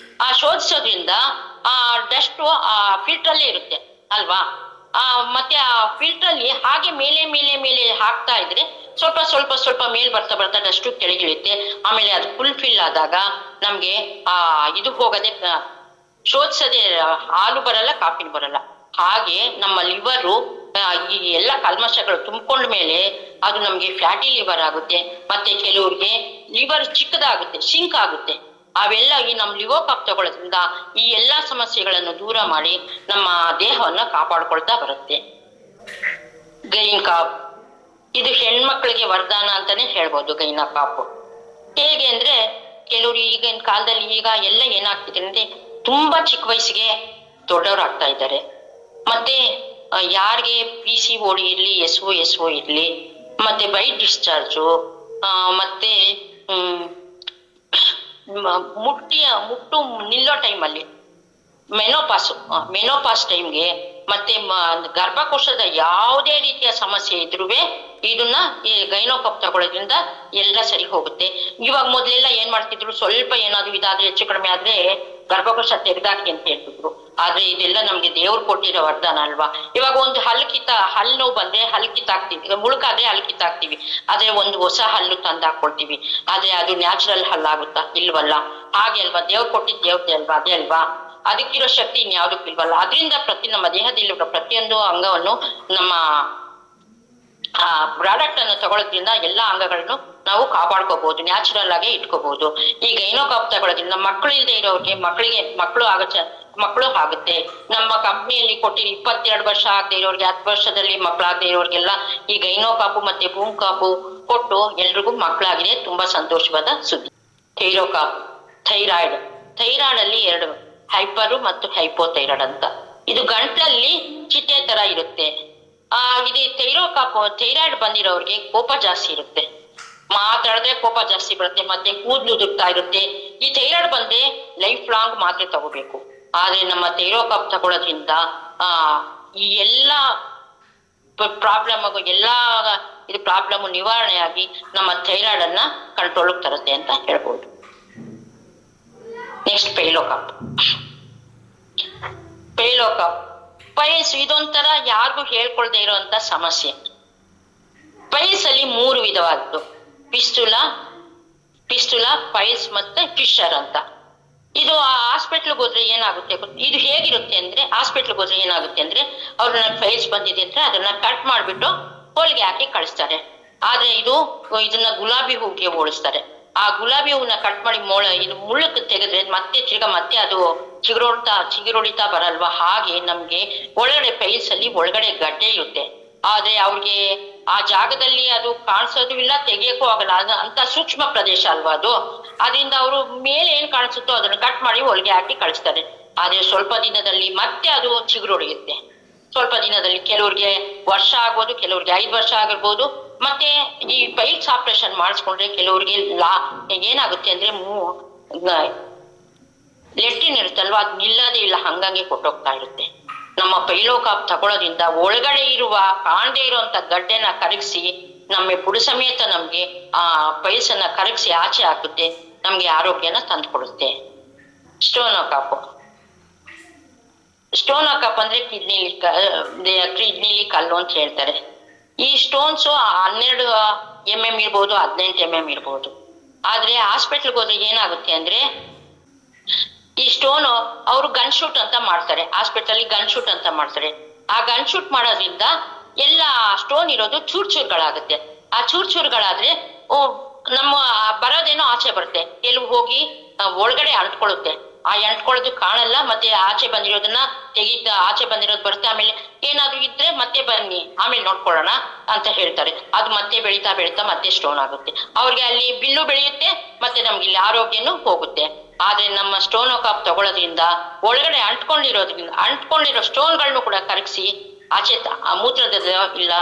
ಆ ಶೋಧಿಸೋದ್ರಿಂದ ಆ ಡಸ್ಟ್ ಆ ಫಿಲ್ಟರ್ ಅಲ್ಲೇ ಇರುತ್ತೆ ಅಲ್ವಾ. ಮತ್ತೆ ಆ ಫಿಲ್ಟರ್ ಅಲ್ಲಿ ಹಾಗೆ ಮೇಲೆ ಮೇಲೆ ಮೇಲೆ ಹಾಕ್ತಾ ಇದ್ರೆ ಸ್ವಲ್ಪ ಸ್ವಲ್ಪ ಸ್ವಲ್ಪ ಮೇಲ್ ಬರ್ತಾ ಬರ್ತಾ ಡಸ್ಟ್ ಕೆಳಗಿಳುತ್ತೆ. ಆಮೇಲೆ ಅದು ಫುಲ್ ಫಿಲ್ ಆದಾಗ ನಮ್ಗೆ ಇದು ಹೋಗದೆ, ಶೋಧಿಸದೆ ಹಾಲು ಬರಲ್ಲ, ಕಾಫಿನೂ ಬರಲ್ಲ. ಹಾಗೆ ನಮ್ಮ ಲಿವರು ಈ ಎಲ್ಲ ಕಲ್ಮಶಗಳು ತುಂಬಿಕೊಂಡ ಮೇಲೆ ಅದು ನಮ್ಗೆ ಫ್ಯಾಟಿ ಲಿವರ್ ಆಗುತ್ತೆ. ಮತ್ತೆ ಕೆಲವ್ರಿಗೆ ಲಿವರ್ ಚಿಕ್ಕದಾಗುತ್ತೆ, ಶಿಂಕ್ ಆಗುತ್ತೆ. ಅವೆಲ್ಲ ಈ ನಮ್ಮ ಲಿವರ್ ಕಪ್ ತಗೊಳ್ಳೋದ್ರಿಂದ ಈ ಎಲ್ಲಾ ಸಮಸ್ಯೆಗಳನ್ನು ದೂರ ಮಾಡಿ ನಮ್ಮ ದೇಹವನ್ನ ಕಾಪಾಡ್ಕೊಳ್ತಾ ಬರುತ್ತೆ. ಗೈನ್ ಕಾಪ್ ಇದು ಹೆಣ್ಮಕ್ಳಿಗೆ ವರದಾನ ಅಂತಾನೆ ಹೇಳ್ಬೋದು. ಗೈನ ಕಾಪು ಹೇಗೆ ಅಂದ್ರೆ, ಕೆಲವರು ಈಗಿನ ಕಾಲದಲ್ಲಿ ಈಗ ಎಲ್ಲ ಏನಾಗ್ತಿದೆ ಅಂದ್ರೆ ತುಂಬಾ ಚಿಕ್ಕ ವಯಸ್ಸಿಗೆ ದೊಡ್ಡವರಾಗ್ತಾ ಇದ್ದಾರೆ. ಮತ್ತೆ ಯಾರಿಗೆ PCOD ಇರ್ಲಿ, SO ಇರ್ಲಿ, ಮತ್ತೆ ಬೈ ಡಿಸ್ಚಾರ್ಜು, ಮತ್ತೆ ಮುಟ್ಟು ನಿಲ್ಲೋ ಟೈಮಲ್ಲಿ ಮೆನೋಪಾಸ್ ಟೈಮ್ಗೆ, ಮತ್ತೆ ಗರ್ಭಕೋಶದ ಯಾವುದೇ ರೀತಿಯ ಸಮಸ್ಯೆ ಇದ್ರೂ ಇದನ್ನ ಈ ಗೈನೋ ಕಪ್ ತಗೊಳ್ಳೋದ್ರಿಂದ ಎಲ್ಲ ಸರಿ ಹೋಗುತ್ತೆ. ಇವಾಗ ಮೊದ್ಲೆಲ್ಲ ಏನ್ ಮಾಡ್ತಿದ್ರು, ಸ್ವಲ್ಪ ಏನಾದ್ರು ಇದಾದ್ರೆ ಹೆಚ್ಚು ಕಡಿಮೆ ಆದ್ರೆ ಗರ್ಭಕೋಶ ತೆಗೆದಾಕಿ ಅಂತ ಹೇಳ್ತಿದ್ರು. ಆದ್ರೆ ಇದೆಲ್ಲ ನಮ್ಗೆ ದೇವ್ರು ಕೊಟ್ಟಿರೋ ವರದಾನ ಅಲ್ವಾ. ಇವಾಗ ಒಂದು ಹಲ್ಲು ನೋವು ಬಂದ್ರೆ ಹಲ್ಲು ಕಿತ್ತಾಕ್ತಿವಿ, ಮುಳುಕಾದ್ರೆ ಹಲ್ಲು ಕಿತ್ತಾಕ್ತಿವಿ, ಆದ್ರೆ ಒಂದು ಹೊಸ ಹಲ್ಲು ತಂದಾಕೊಳ್ತೀವಿ. ಆದ್ರೆ ಅದು ನ್ಯಾಚುರಲ್ ಹಲ್ಲಾಗುತ್ತಾ? ಇಲ್ವಲ್ಲ. ಹಾಗೆ ಅಲ್ವಾ, ದೇವ್ರು ಕೊಟ್ಟಿದ್ ದೇವ್ರದೇ ಅಲ್ವಾ, ಅದೇ ಅಲ್ವಾ. ಅದಕ್ಕಿರೋ ಶಕ್ತಿ ಇನ್ಯಾವುದಕ್ಕೂ ಇಲ್ವಲ್ಲ. ಅದರಿಂದ ನಮ್ಮ ದೇಹದಲ್ಲಿರೋ ಪ್ರತಿಯೊಂದು ಅಂಗವನ್ನು ನಮ್ಮ ಪ್ರಾಡಕ್ಟ್ ಅನ್ನು ತಗೊಳ್ಳೋದ್ರಿಂದ ಎಲ್ಲಾ ಅಂಗಗಳನ್ನು ನಾವು ಕಾಪಾಡ್ಕೋಬಹುದು, ನ್ಯಾಚುರಲ್ ಆಗಿ ಇಟ್ಕೋಬಹುದು. ಈ ಗೈನೋ ಕಾಪ್ ತಗೊಳ್ಳೋದ್ರಿಂದ ಮಕ್ಕಳು ಇಲ್ಲದೆ ಇರೋರಿಗೆ ಮಕ್ಕಳು ಆಗುತ್ತೆ. ನಮ್ಮ ಕಂಪ್ನಿಯಲ್ಲಿ ಕೊಟ್ಟಿರೋ 22 ವರ್ಷ ಆಗದೆ ಇರೋರಿಗೆ, 10 ವರ್ಷದಲ್ಲಿ ಮಕ್ಕಳಾಗದೆ ಇರೋರಿಗೆಲ್ಲ ಈ ಗೈನೋ ಕಾಪು ಮತ್ತೆ ಬೂಮ್ ಕಾಪು ಕೊಟ್ಟು ಎಲ್ರಿಗೂ ಮಕ್ಕಳಾಗಿದೆ. ತುಂಬಾ ಸಂತೋಷವಾದ ಸುದ್ದಿ. ಥೈರೋ ಕಾಪ್, ಥೈರಾಯ್ಡ್ ಅಲ್ಲಿ 2 ಹೈಪರ್ ಮತ್ತು ಹೈಪೋಥೈರಾಯ್ಡ್ ಅಂತ. ಇದು ಗಂಟಲಲ್ಲಿ ಚಿಟ್ಟೆ ತರ ಇರುತ್ತೆ. ಇದು ಥೈರಾಯ್ಡ್ ಬಂದಿರೋರಿಗೆ ಕೋಪ ಜಾಸ್ತಿ ಇರುತ್ತೆ, ಮಾತಾಡಿದ್ರೆ ಕೋಪ ಜಾಸ್ತಿ ಬರುತ್ತೆ, ಮತ್ತೆ ಕೂದಲು ಉದುರ್ತಾ ಇರುತ್ತೆ. ಈ ಥೈರಾಯ್ಡ್ ಬಂದ್ರೆ ಲೈಫ್ ಲಾಂಗ್ ಮಾತ್ರೆ ತಗೋಬೇಕು. ಆದ್ರೆ ನಮ್ಮ ಥೈರೋ ಕಾಪ್ ತಗೊಳ್ಳೋದ್ರಿಂದ ಈ ಎಲ್ಲಾ ಪ್ರಾಬ್ಲಮ್ ನಿವಾರಣೆಯಾಗಿ ನಮ್ಮ ಥೈರಾಯ್ಡ್ ಅನ್ನ ಕಂಟ್ರೋಲ್ ತರುತ್ತೆ ಅಂತ ಹೇಳ್ಬೋದು. ನೆಕ್ಸ್ಟ್ ಪೈಲೋ ಕಾಪ್. ಪೈಲ್ಸ್ ಇದೊಂಥರ ಯಾರಿಗೂ ಹೇಳ್ಕೊಳ್ದೆ ಇರುವಂತ ಸಮಸ್ಯೆ. ಪೈಲ್ಸ್ ಅಲ್ಲಿ 3 ವಿಧವಾದ್ದು, ಪಿಸ್ತುಲಾ, ಪೈಲ್ಸ್ ಮತ್ತೆ ಫಿಶರ್ ಅಂತ. ಇದು ಹಾಸ್ಪಿಟ್ಲ್ಗೆ ಹೋದ್ರೆ ಏನಾಗುತ್ತೆ, ಇದು ಹೇಗಿರುತ್ತೆ ಅಂದ್ರೆ, ಹಾಸ್ಪಿಟ್ಲ್ಗೆ ಹೋದ್ರೆ ಏನಾಗುತ್ತೆ ಅಂದ್ರೆ ಅವ್ರನ್ನ ಪೈಲ್ಸ್ ಬಂದಿದೆ ಅಂದ್ರೆ ಅದನ್ನ ಕಟ್ ಮಾಡ್ಬಿಟ್ಟು ಹೋಲ್ಗೆ ಹಾಕಿ ಕಳಿಸ್ತಾರೆ. ಆದ್ರೆ ಇದನ್ನ ಗುಲಾಬಿ ಹೂವಿಗೆ ಹೋಲಿಸ್ತಾರೆ. ಆ ಗುಲಾಬಿ ಹೂವನ್ನ ಕಟ್ ಮಾಡಿ ಮುಳ್ಳಕ್ಕೆ ತೆಗೆದ್ರೆ ಮತ್ತೆ ಅದು ಚಿಗುರೊಡಿತಾ ಬರಲ್ವಾ. ಹಾಗೆ ನಮ್ಗೆ ಒಳಗಡೆ ಪೈಲ್ಸ್ ಅಲ್ಲಿ ಒಳಗಡೆ ಗಡ್ಡೆ ಇರುತ್ತೆ. ಆದ್ರೆ ಅವ್ರಿಗೆ ಆ ಜಾಗದಲ್ಲಿ ಅದು ಕಾಣಿಸೋದು ಇಲ್ಲ, ತೆಗಿಯಕ್ಕೂ ಆಗಲ್ಲ. ಅಂತ ಸೂಕ್ಷ್ಮ ಪ್ರದೇಶ ಅಲ್ವಾ ಅದು. ಅದರಿಂದ ಅವರು ಮೇಲೆ ಏನ್ ಕಾಣಿಸುತ್ತೋ ಅದನ್ನ ಕಟ್ ಮಾಡಿ ಒಳಗೆ ಹಾಕಿ ಕಳಿಸ್ತಾರೆ. ಆದ್ರೆ ಸ್ವಲ್ಪ ದಿನದಲ್ಲಿ ಮತ್ತೆ ಅದು ಚಿಗುರೊಡೆಯುತ್ತೆ. ಸ್ವಲ್ಪ ದಿನದಲ್ಲಿ ಕೆಲವ್ರಿಗೆ ವರ್ಷ ಆಗ್ಬೋದು, ಕೆಲವ್ರಿಗೆ 5 ವರ್ಷ ಆಗಿರ್ಬೋದು. ಮತ್ತೆ ಈ ಪೈಲ್ಸ್ ಆಪರೇಷನ್ ಮಾಡಿಸ್ಕೊಂಡ್ರೆ ಕೆಲವ್ರಿಗೆ ಏನಾಗುತ್ತೆ ಅಂದ್ರೆ ಲೆಟ್ರಿನ್ ಇರುತ್ತಲ್ವಾ, ಅದು ನಿಲ್ಲದೇ ಇಲ್ಲ, ಹಂಗಂಗೆ ಕೊಟ್ಟೋಗ್ತಾ ಇರುತ್ತೆ. ನಮ್ಮ ಪೈಲೋ ಕಾಪ್ ತಗೊಳ್ಳೋದ್ರಿಂದ ಒಳಗಡೆ ಇರುವ ಕಾಣದೇ ಇರುವಂತ ಗಡ್ಡೆನ ಕರಗಿಸಿ ನಮ್ಮ ಬುಡ ಸಮೇತ ನಮ್ಗೆ ಆ ಪೈಲ್ಸ್ ಅನ್ನ ಕರಗಿಸಿ ಆಚೆ ಹಾಕುತ್ತೆ, ನಮ್ಗೆ ಆರೋಗ್ಯನ ತಂದ್ಕೊಡುತ್ತೆ. ಸ್ಟೋನೋ ಕಾಪ್ ಅಂದ್ರೆ ಕಿಡ್ನಿಲಿ ಕಲ್ಲು ಅಂತ ಹೇಳ್ತಾರೆ. ಈ ಸ್ಟೋನ್ಸ್ 12 mm ಇರ್ಬೋದು, 18 mm ಇರ್ಬೋದು. ಆದ್ರೆ ಹಾಸ್ಪಿಟ್ಲ್ಗೆ ಹೋದ್ರೆ ಏನಾಗುತ್ತೆ ಅಂದ್ರೆ, ಈ ಸ್ಟೋನು ಅವರು ಗನ್ ಶೂಟ್ ಅಂತ ಮಾಡ್ತಾರೆ, ಹಾಸ್ಪಿಟಲ್ ಗನ್ ಶೂಟ್ ಅಂತ ಮಾಡ್ತಾರೆ. ಆ ಗನ್ ಶೂಟ್ ಮಾಡೋದ್ರಿಂದ ಎಲ್ಲ ಸ್ಟೋನ್ ಇರೋದು ಚೂರ್ಗಳಾಗುತ್ತೆ. ಆ ಚೂರ್ಗಳಾದ್ರೆ ನಮ್ಮ ಬರೋದೇನೋ ಆಚೆ ಬರುತ್ತೆ, ಕೆಲವು ಹೋಗಿ ಒಳಗಡೆ ಅಂಟ್ಕೊಳ್ಳುತ್ತೆ. ಆ ಅಂಟ್ಕೊಳ್ಳೋದು ಕಾಣಲ್ಲ, ಮತ್ತೆ ಆಚೆ ಬಂದಿರೋದನ್ನ ಆಚೆ ಬಂದಿರೋದು ಬರುತ್ತೆ. ಆಮೇಲೆ ಏನಾದ್ರು ಇದ್ರೆ ಮತ್ತೆ ಬನ್ನಿ ಆಮೇಲೆ ನೋಡ್ಕೊಳ್ಳೋಣ ಅಂತ ಹೇಳ್ತಾರೆ. ಅದು ಮತ್ತೆ ಬೆಳೀತಾ ಬೆಳೀತಾ ಮತ್ತೆ ಸ್ಟೋನ್ ಆಗುತ್ತೆ. ಅವ್ರಿಗೆ ಅಲ್ಲಿ ಬಿಲ್ಲು ಬೆಳೆಯುತ್ತೆ, ಮತ್ತೆ ನಮ್ಗೆ ಇಲ್ಲಿ ಆರೋಗ್ಯನೂ ಹೋಗುತ್ತೆ. ಆದ್ರೆ ನಮ್ಮ ಸ್ಟೋನೋಕಾಪ್ ತಗೊಳ್ಳೋದ್ರಿಂದ ಒಳಗಡೆ ಅಂಟ್ಕೊಂಡಿರೋ ಸ್ಟೋನ್ಗಳನ್ನು ಕೂಡ ಕರಗಿಸಿ ಆಚೆ ಮೂತ್ರದಲ್ಲೋ ಇಲ್ಲ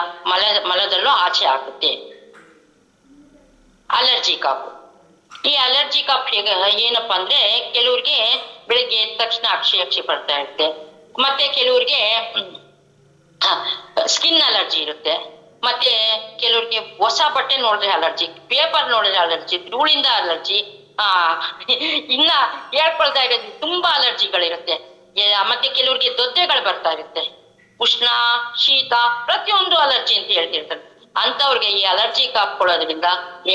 ಮಲದಲ್ಲೋ ಆಚೆ ಆಗುತ್ತೆ. ಅಲರ್ಜಿ ಕಾಪು. ಈ ಅಲರ್ಜಿ ಕಾಪ್ ಏನಪ್ಪಾ ಅಂದ್ರೆ ಕೆಲವ್ರಿಗೆ ಬೆಳಿಗ್ಗೆ ಎದ್ದ ತಕ್ಷಣ ಅಕ್ಷಿ ಬರ್ತಾ ಇರುತ್ತೆ, ಮತ್ತೆ ಕೆಲವ್ರಿಗೆ ಸ್ಕಿನ್ ಅಲರ್ಜಿ ಇರುತ್ತೆ, ಮತ್ತೆ ಕೆಲವ್ರಿಗೆ ಹೊಸ ಬಟ್ಟೆ ನೋಡಿದ್ರೆ ಅಲರ್ಜಿ, ಪೇಪರ್ ನೋಡಿದ್ರೆ ಅಲರ್ಜಿ, ಧೂಳಿಂದ ಅಲರ್ಜಿ, ಇನ್ನ ಹೇಳ್ಕೊಳ್ತಾ ಇರೋದು ತುಂಬಾ ಅಲರ್ಜಿಗಳಿರುತ್ತೆ. ಮತ್ತೆ ಕೆಲವ್ರಿಗೆ ದೊದ್ದೆಗಳು ಬರ್ತಾ ಇರುತ್ತೆ, ಉಷ್ಣ ಶೀತ ಪ್ರತಿಯೊಂದು ಅಲರ್ಜಿ ಅಂತ ಹೇಳ್ತಿರ್ತಾರೆ. ಅಂತವ್ರಿಗೆ ಈ ಅಲರ್ಜಿ ಕಾಪ್ಕೊಳ್ಳೋದ್ರಿಂದ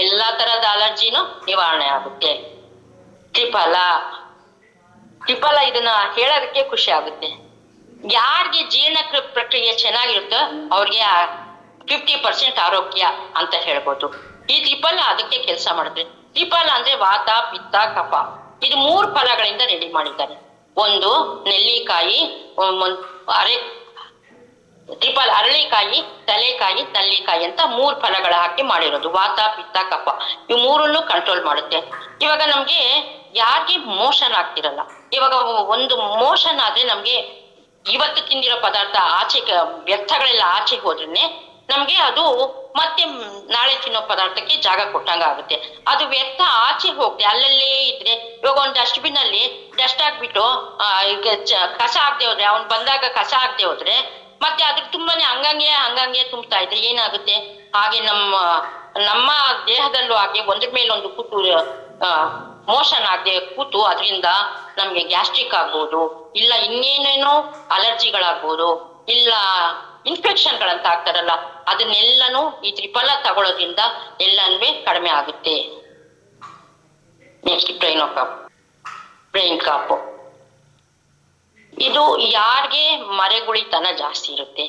ಎಲ್ಲಾ ತರದ ಅಲರ್ಜಿನೂ ನಿವಾರಣೆ ಆಗುತ್ತೆ. ತ್ರಿಫಲ ಇದನ್ನ ಹೇಳೋದಕ್ಕೆ ಖುಷಿ ಆಗುತ್ತೆ. ಯಾರಿಗೆ ಜೀರ್ಣ ಪ್ರಕ್ರಿಯೆ ಚೆನ್ನಾಗಿರುತ್ತೋ ಅವ್ರಿಗೆ 50% ಆರೋಗ್ಯ ಅಂತ ಹೇಳ್ಬೋದು. ಈ ತ್ರಿಫಲ ಅದಕ್ಕೆ ಕೆಲಸ ಮಾಡುತ್ತೆ. ತ್ರಿಫಲ ಅಂದ್ರೆ ವಾತ ಪಿತ್ತ ಕಫ, ಇದು 3 ಫಲಗಳಿಂದ ರೆಡಿ ಮಾಡಿದ್ದಾರೆ. ಒಂದು ನೆಲ್ಲಿಕಾಯಿ, ತ್ರಿಫಲ ಅರಳಿಕಾಯಿ, ತಲೆಕಾಯಿ, ನಲ್ಲಿಕಾಯಿ ಅಂತ 3 ಫಲಗಳ ಹಾಕಿ ಮಾಡಿರೋದು. ವಾತ ಪಿತ್ತ ಕಫ ಇವು 3 ಕಂಟ್ರೋಲ್ ಮಾಡುತ್ತೆ. ಇವಾಗ ನಮ್ಗೆ ಯಾರಿಗೆ ಮೋಷನ್ ಆಗ್ತಿರಲ್ಲ, ಇವಾಗ ಒಂದು ಮೋಷನ್ ಆದ್ರೆ ನಮ್ಗೆ ಇವತ್ತು ತಿಂದಿರೋ ಪದಾರ್ಥ ಆಚೆಗೆ ವ್ಯರ್ಥಗಳೆಲ್ಲ ಆಚೆಗೆ ಹೋದ್ರೆ ನಮ್ಗೆ ಅದು ಮತ್ತೆ ನಾಳೆ ತಿನ್ನೋ ಪದಾರ್ಥಕ್ಕೆ ಜಾಗ ಕೊಟ್ಟಂಗ ಆಗುತ್ತೆ. ಅದು ವ್ಯರ್ಥ ಆಚೆ ಹೋಗುತ್ತೆ, ಅಲ್ಲಲ್ಲೇ ಇದ್ರೆ. ಇವಾಗ ಒಂದು ಡಸ್ಟ್ಬಿನ್ ಅಲ್ಲಿ ಡಸ್ಟ್ ಹಾಕ್ಬಿಟ್ಟು ಕಸ ಆಗದೆ ಹೋದ್ರೆ, ಅವ್ನು ಬಂದಾಗ ಕಸ ಆಗದೆ ಹೋದ್ರೆ ಮತ್ತೆ ಅದ್ರ ತುಂಬಾನೇ ಹಂಗಂಗೆ ತುಂಬ್ತಾ ಇದ್ರೆ ಏನಾಗುತ್ತೆ? ಹಾಗೆ ನಮ್ಮ ದೇಹದಲ್ಲೂ ಹಾಗೆ ಒಂದ್ರ ಮೇಲೆ ಒಂದು ಕೂತು ಮೋಷನ್ ಆಗದೆ ಕೂತು ಅದರಿಂದ ನಮ್ಗೆ ಗ್ಯಾಸ್ಟ್ರಿಕ್ ಆಗ್ಬೋದು, ಇಲ್ಲ ಇನ್ನೇನೇನೋ ಅಲರ್ಜಿಗಳಾಗ್ಬೋದು, ಇಲ್ಲ ಇನ್ಫೆಕ್ಷನ್ಗಳಂತ ಆಗ್ತಾರಲ್ಲ, ಅದನ್ನೆಲ್ಲನೂ ಈ ತ್ರಿಫಲ ತಗೊಳ್ಳೋದ್ರಿಂದ ಎಲ್ಲನೂ ಕಡಿಮೆ ಆಗುತ್ತೆ. Next brain Kapu. ಇದು ಯಾರಿಗೆ ಮರೆಗುಳಿತನ ಜಾಸ್ತಿ ಇರುತ್ತೆ,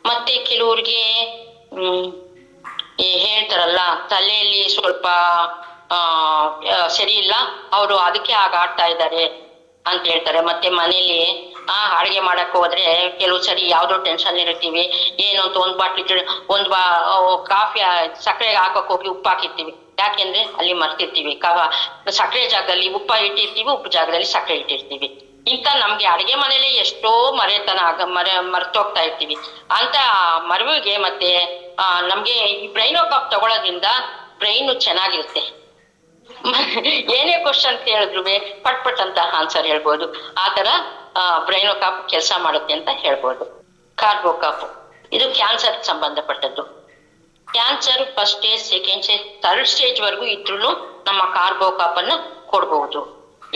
ಮತ್ತೆ ಕೆಲವ್ರಿಗೆ ಹೇಳ್ತಾರಲ್ಲ ತಲೆಯಲ್ಲಿ ಸ್ವಲ್ಪ ಸರಿ ಇಲ್ಲ, ಅವರು ಅದಕ್ಕೆ ಆಡ್ತಾ ಇದ್ದಾರೆ ಅಂತ ಹೇಳ್ತಾರೆ. ಮತ್ತೆ ಮನೇಲಿ ಅಡುಗೆ ಮಾಡಕ್ ಹೋದ್ರೆ ಕೆಲವು ಸರಿ ಯಾವ್ದೋ ಟೆನ್ಷನ್ ಇರ್ತೀವಿ, ಏನು ಅಂತ ಒಂದ್ ಬಾಟ್ಲಿ ಕಾಫಿ ಸಕ್ಕರೆ ಹಾಕಕ್ ಹೋಗಿ ಉಪ್ಪು ಹಾಕಿರ್ತೀವಿ, ಯಾಕೆಂದ್ರೆ ಅಲ್ಲಿ ಮರ್ತಿರ್ತೀವಿ. ಸಕ್ಕರೆ ಜಾಗದಲ್ಲಿ ಉಪ್ಪ ಇಟ್ಟಿರ್ತೀವಿ, ಉಪ್ಪು ಜಾಗದಲ್ಲಿ ಸಕ್ಕರೆ ಇಟ್ಟಿರ್ತೀವಿ. ಇಂತ ನಮ್ಗೆ ಅಡಿಗೆ ಮನೇಲಿ ಎಷ್ಟೋ ಮರ್ತೋಗ್ತಾ ಇರ್ತೀವಿ. ಅಂತ ಮರವಿಗೆ ಮತ್ತೆ ನಮ್ಗೆ ಈ ಬ್ರೈನೋಕಾಪ್ ತಗೊಳ್ಳೋದ್ರಿಂದ ಬ್ರೈನು ಚೆನ್ನಾಗಿರುತ್ತೆ. ಏನೇ ಕ್ವಶನ್ ಕೇಳಿದ್ರು ಪಟ್ ಅಂತ ಆನ್ಸರ್ ಹೇಳ್ಬೋದು. ಆತರ ಬ್ರೈನೋಕಾಪ್ ಕೆಲಸ ಮಾಡುತ್ತೆ ಅಂತ ಹೇಳ್ಬೋದು. ಕಾರ್ಬೋಕಾಪ್ ಇದು ಕ್ಯಾನ್ಸರ್ ಸಂಬಂಧಪಟ್ಟದ್ದು. Cancer first stage, second stage, 3rd stage ವರೆಗೂ ಇದ್ರೂ ನಮ್ಮ ಕಾರ್ಬೋಕಾಪ್ ಅನ್ನ ಕೊಡ್ಬಹುದು.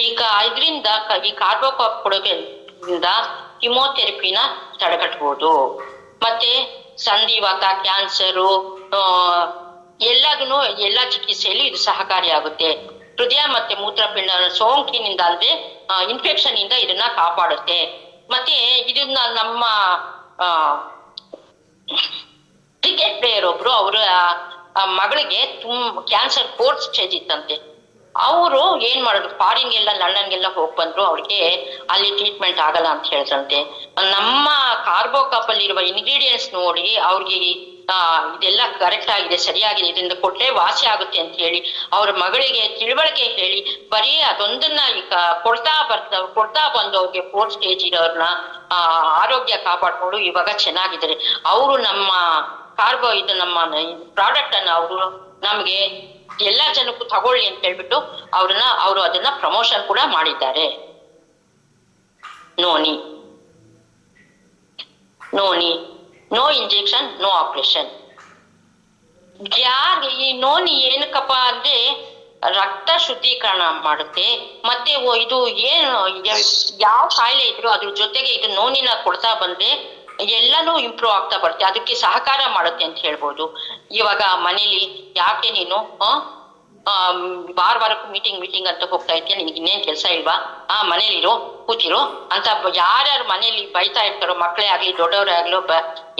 ಈಗ ಇದರಿಂದ ಈ ಕಾರ್ಬೋಕಾಪ್ ಕೊಡೋದ್ರಿಂದ ಕಿಮೋಥೆರಪಿನ ತಡೆಗಟ್ಟಬಹುದು. ಮತ್ತೆ ಸಂಧಿವಾತ, ಕ್ಯಾನ್ಸರು ಎಲ್ಲ ಚಿಕಿತ್ಸೆಯಲ್ಲಿ ಇದು ಸಹಕಾರಿಯಾಗುತ್ತೆ. ಹೃದಯ ಮತ್ತೆ ಮೂತ್ರಪಿಂಡ ಸೋಂಕಿನಿಂದ ಅಂದ್ರೆ ಇನ್ಫೆಕ್ಷನ್ ಇಂದ ಇದನ್ನ ಕಾಪಾಡುತ್ತೆ. ಮತ್ತೆ ಇದನ್ನ ನಮ್ಮ ಕ್ರಿಕೆಟ್ ಪ್ಲೇಯರ್ ಒಬ್ರು ಅವರ ಮಗಳಿಗೆ ಕ್ಯಾನ್ಸರ್ 4th ಸ್ಟೇಜ್ ಇತ್ತಂತೆ. ಅವರು ಏನ್ ಮಾಡೋದು, ಫಾರಿನ್ಗೆಲ್ಲ ಲಂಡನ್ಗೆಲ್ಲ ಹೋಗಿ ಬಂದ್ರು, ಅವ್ರಿಗೆ ಅಲ್ಲಿ ಟ್ರೀಟ್ಮೆಂಟ್ ಆಗಲ್ಲ ಅಂತ ಹೇಳ್ತಂತೆ. ನಮ್ಮ ಕಾರ್ಬೋಕಾಪ್ ಅಲ್ಲಿ ಇರುವ ಇಂಗ್ರೀಡಿಯೆಂಟ್ಸ್ ನೋಡಿ ಅವ್ರಿಗೆ ಇದೆಲ್ಲ ಕರೆಕ್ಟ್ ಆಗಿದೆ, ಸರಿಯಾಗಿದೆ, ಇದರಿಂದ ಕೊಟ್ರೆ ವಾಸಿ ಆಗುತ್ತೆ ಅಂತ ಹೇಳಿ ಅವ್ರ ಮಗಳಿಗೆ ತಿಳುವಳಿಕೆ ಹೇಳಿ ಬರೀ ಅದೊಂದನ್ನ ಈಗ ಕೊಡ್ತಾ ಬಂದವ್ರಿಗೆ 4th ಸ್ಟೇಜ್ ಇರೋರ್ನ ಆರೋಗ್ಯ ಕಾಪಾಡ್ಕೊಂಡು ಇವಾಗ ಚೆನ್ನಾಗಿದ್ದಾರೆ. ಅವರು ನಮ್ಮ ನಮ್ಮ ಪ್ರಾಡಕ್ಟ್ ಅನ್ನ ಅವರು ನಮ್ಗೆ ಎಲ್ಲಾ ಜನಕ್ಕೂ ತಗೊಳ್ಳಿ ಅಂತ ಹೇಳ್ಬಿಟ್ಟು ಅವರು ಅದನ್ನ ಪ್ರಮೋಷನ್ ಕೂಡ ಮಾಡಿದ್ದಾರೆ. No injection, no operation. ಈ ನೋನಿ ಏನಕ್ಕಪ್ಪ ಅಂದ್ರೆ ರಕ್ತ ಶುದ್ಧೀಕರಣ ಮಾಡುತ್ತೆ. ಮತ್ತೆ ಇದು ಏನು ಯಾವ ಕಾಯಿಲೆ ಇದ್ರು ಅದ್ರ ಜೊತೆಗೆ ಇದು ನೋನಿನ ಕೊಡ್ತಾ ಬಂದ್ರೆ ಎಲ್ಲಾನು ಇಂಪ್ರೂವ್ ಆಗ್ತಾ ಬರುತ್ತೆ, ಅದಕ್ಕೆ ಸಹಕಾರ ಮಾಡುತ್ತೆ ಅಂತ ಹೇಳ್ಬೋದು. ಇವಾಗ ಮನೇಲಿ ಯಾಕೆ ನೀನು ವಾರಕ್ಕೂ ಮೀಟಿಂಗ್ ಅಂತ ಹೋಗ್ತಾ ಇರ್ತೀಯ, ನಿನ್ಗೆ ಇನ್ನೇನ್ ಕೆಲಸ ಇಲ್ವಾ, ಮನೇಲಿರೋ ಕೂತಿರೋ ಅಂತ ಯಾರ್ಯಾರು ಮನೇಲಿ ಬೈತಾ ಇರ್ತಾರೋ, ಮಕ್ಕಳೇ ಆಗ್ಲಿ ದೊಡ್ಡವರೇ ಆಗ್ಲೋ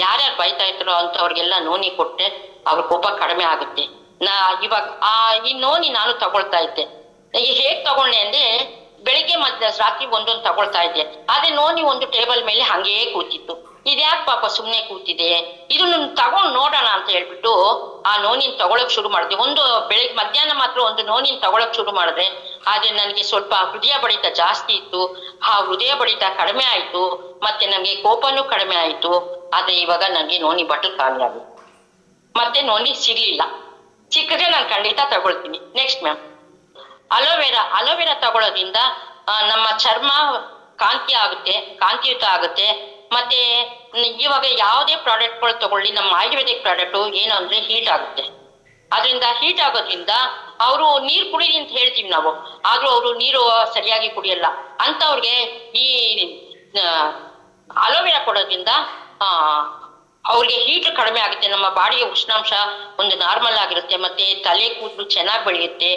ಯಾರ್ಯಾರು ಬೈತಾ ಇರ್ತಾರೋ ಅಂತವ್ರಿಗೆಲ್ಲ ನೋನಿ ಕೊಟ್ಟೆ ಅವ್ರ ಕೋಪ ಕಡಿಮೆ ಆಗುತ್ತೆ. ಇವಾಗ ಈ ನೋನಿ ನಾನು ತಗೊಳ್ತಾ ಇದ್ದೆ. ಹೇಗ್ ತಗೊಂಡೆ ಅಂದ್ರೆ ಬೆಳಿಗ್ಗೆ ರಾತ್ರಿ ಒಂದೊಂದು ತಗೊಳ್ತಾ ಇದ್ದೆ. ಆದ್ರೆ ನೋನಿ ಒಂದು ಟೇಬಲ್ ಮೇಲೆ ಹಂಗೇ ಕೂತಿತ್ತು. ಇದ್ಯಾಕ್ ಪಾಪ ಸುಮ್ನೆ ಕೂತಿದೆ, ಇದನ್ನ ತಗೊಂಡ್ ನೋಡೋಣ ಅಂತ ಹೇಳ್ಬಿಟ್ಟು ಆ ನೋನಿನ್ ತಗೊಳಕ್ ಶುರು ಮಾಡಿದೆ. ಬೆಳಿಗ್ಗೆ ಮಧ್ಯಾಹ್ನ ಮಾತ್ರ ಒಂದು ನೋನಿನ್ ತಗೊಳಕ್ ಶುರು ಮಾಡಿದ್ರೆ, ಆದ್ರೆ ನನಗೆ ಸ್ವಲ್ಪ ಹೃದಯ ಬಡಿತ ಜಾಸ್ತಿ ಇತ್ತು. ಆ ಹೃದಯ ಬಡಿತ ಕಡಿಮೆ ಆಯ್ತು, ಮತ್ತೆ ನನಗೆ ಕೋಪನೂ ಕಡಿಮೆ ಆಯ್ತು. ಆದ್ರೆ ಇವಾಗ ನನಗೆ ನೋನಿ ಬಟಲ್ ಖಾಲಿ ಆಗುತ್ತೆ, ಮತ್ತೆ ನೋನಿ ಸಿಗ್ಲಿಲ್ಲ. ಸಿಕ್ಕಿದ್ರೆ ನಾನು ಖಂಡಿತ ತಗೊಳ್ತೀನಿ. ನೆಕ್ಸ್ಟ್ ಮ್ಯಾಮ್, ಅಲೋವೆರಾ ತಗೊಳ್ಳೋದ್ರಿಂದ ನಮ್ಮ ಚರ್ಮ ಕಾಂತಿಯುತ ಆಗುತ್ತೆ. ಮತ್ತೆ ಇವಾಗ ಯಾವುದೇ ಪ್ರಾಡಕ್ಟ್ಗಳು ತಗೊಳ್ಳಿ, ನಮ್ಮ ಆಯುರ್ವೇದಿಕ್ ಪ್ರಾಡಕ್ಟ್ ಏನು ಅಂದ್ರೆ ಹೀಟ್ ಆಗುತ್ತೆ. ಅದರಿಂದ ಹೀಟ್ ಆಗೋದ್ರಿಂದ ಅವರು ನೀರು ಕುಡೀರಿ ಅಂತ ಹೇಳ್ತೀವಿ ನಾವು, ಆದ್ರೂ ಅವರು ನೀರು ಸರಿಯಾಗಿ ಕುಡಿಯಲ್ಲ. ಅಂತವ್ರಿಗೆ ಈ ಅಲೋವೆರಾ ಕೊಡೋದ್ರಿಂದ ಅವ್ರಿಗೆ ಹೀಟ್ ಕಡಿಮೆ ಆಗುತ್ತೆ, ನಮ್ಮ ಬಾಡಿಯ ಉಷ್ಣಾಂಶ ಒಂದು ನಾರ್ಮಲ್ ಆಗಿರುತ್ತೆ, ಮತ್ತೆ ತಲೆ ಕೂದಲು ಚೆನ್ನಾಗಿ ಬೆಳೆಯುತ್ತೆ,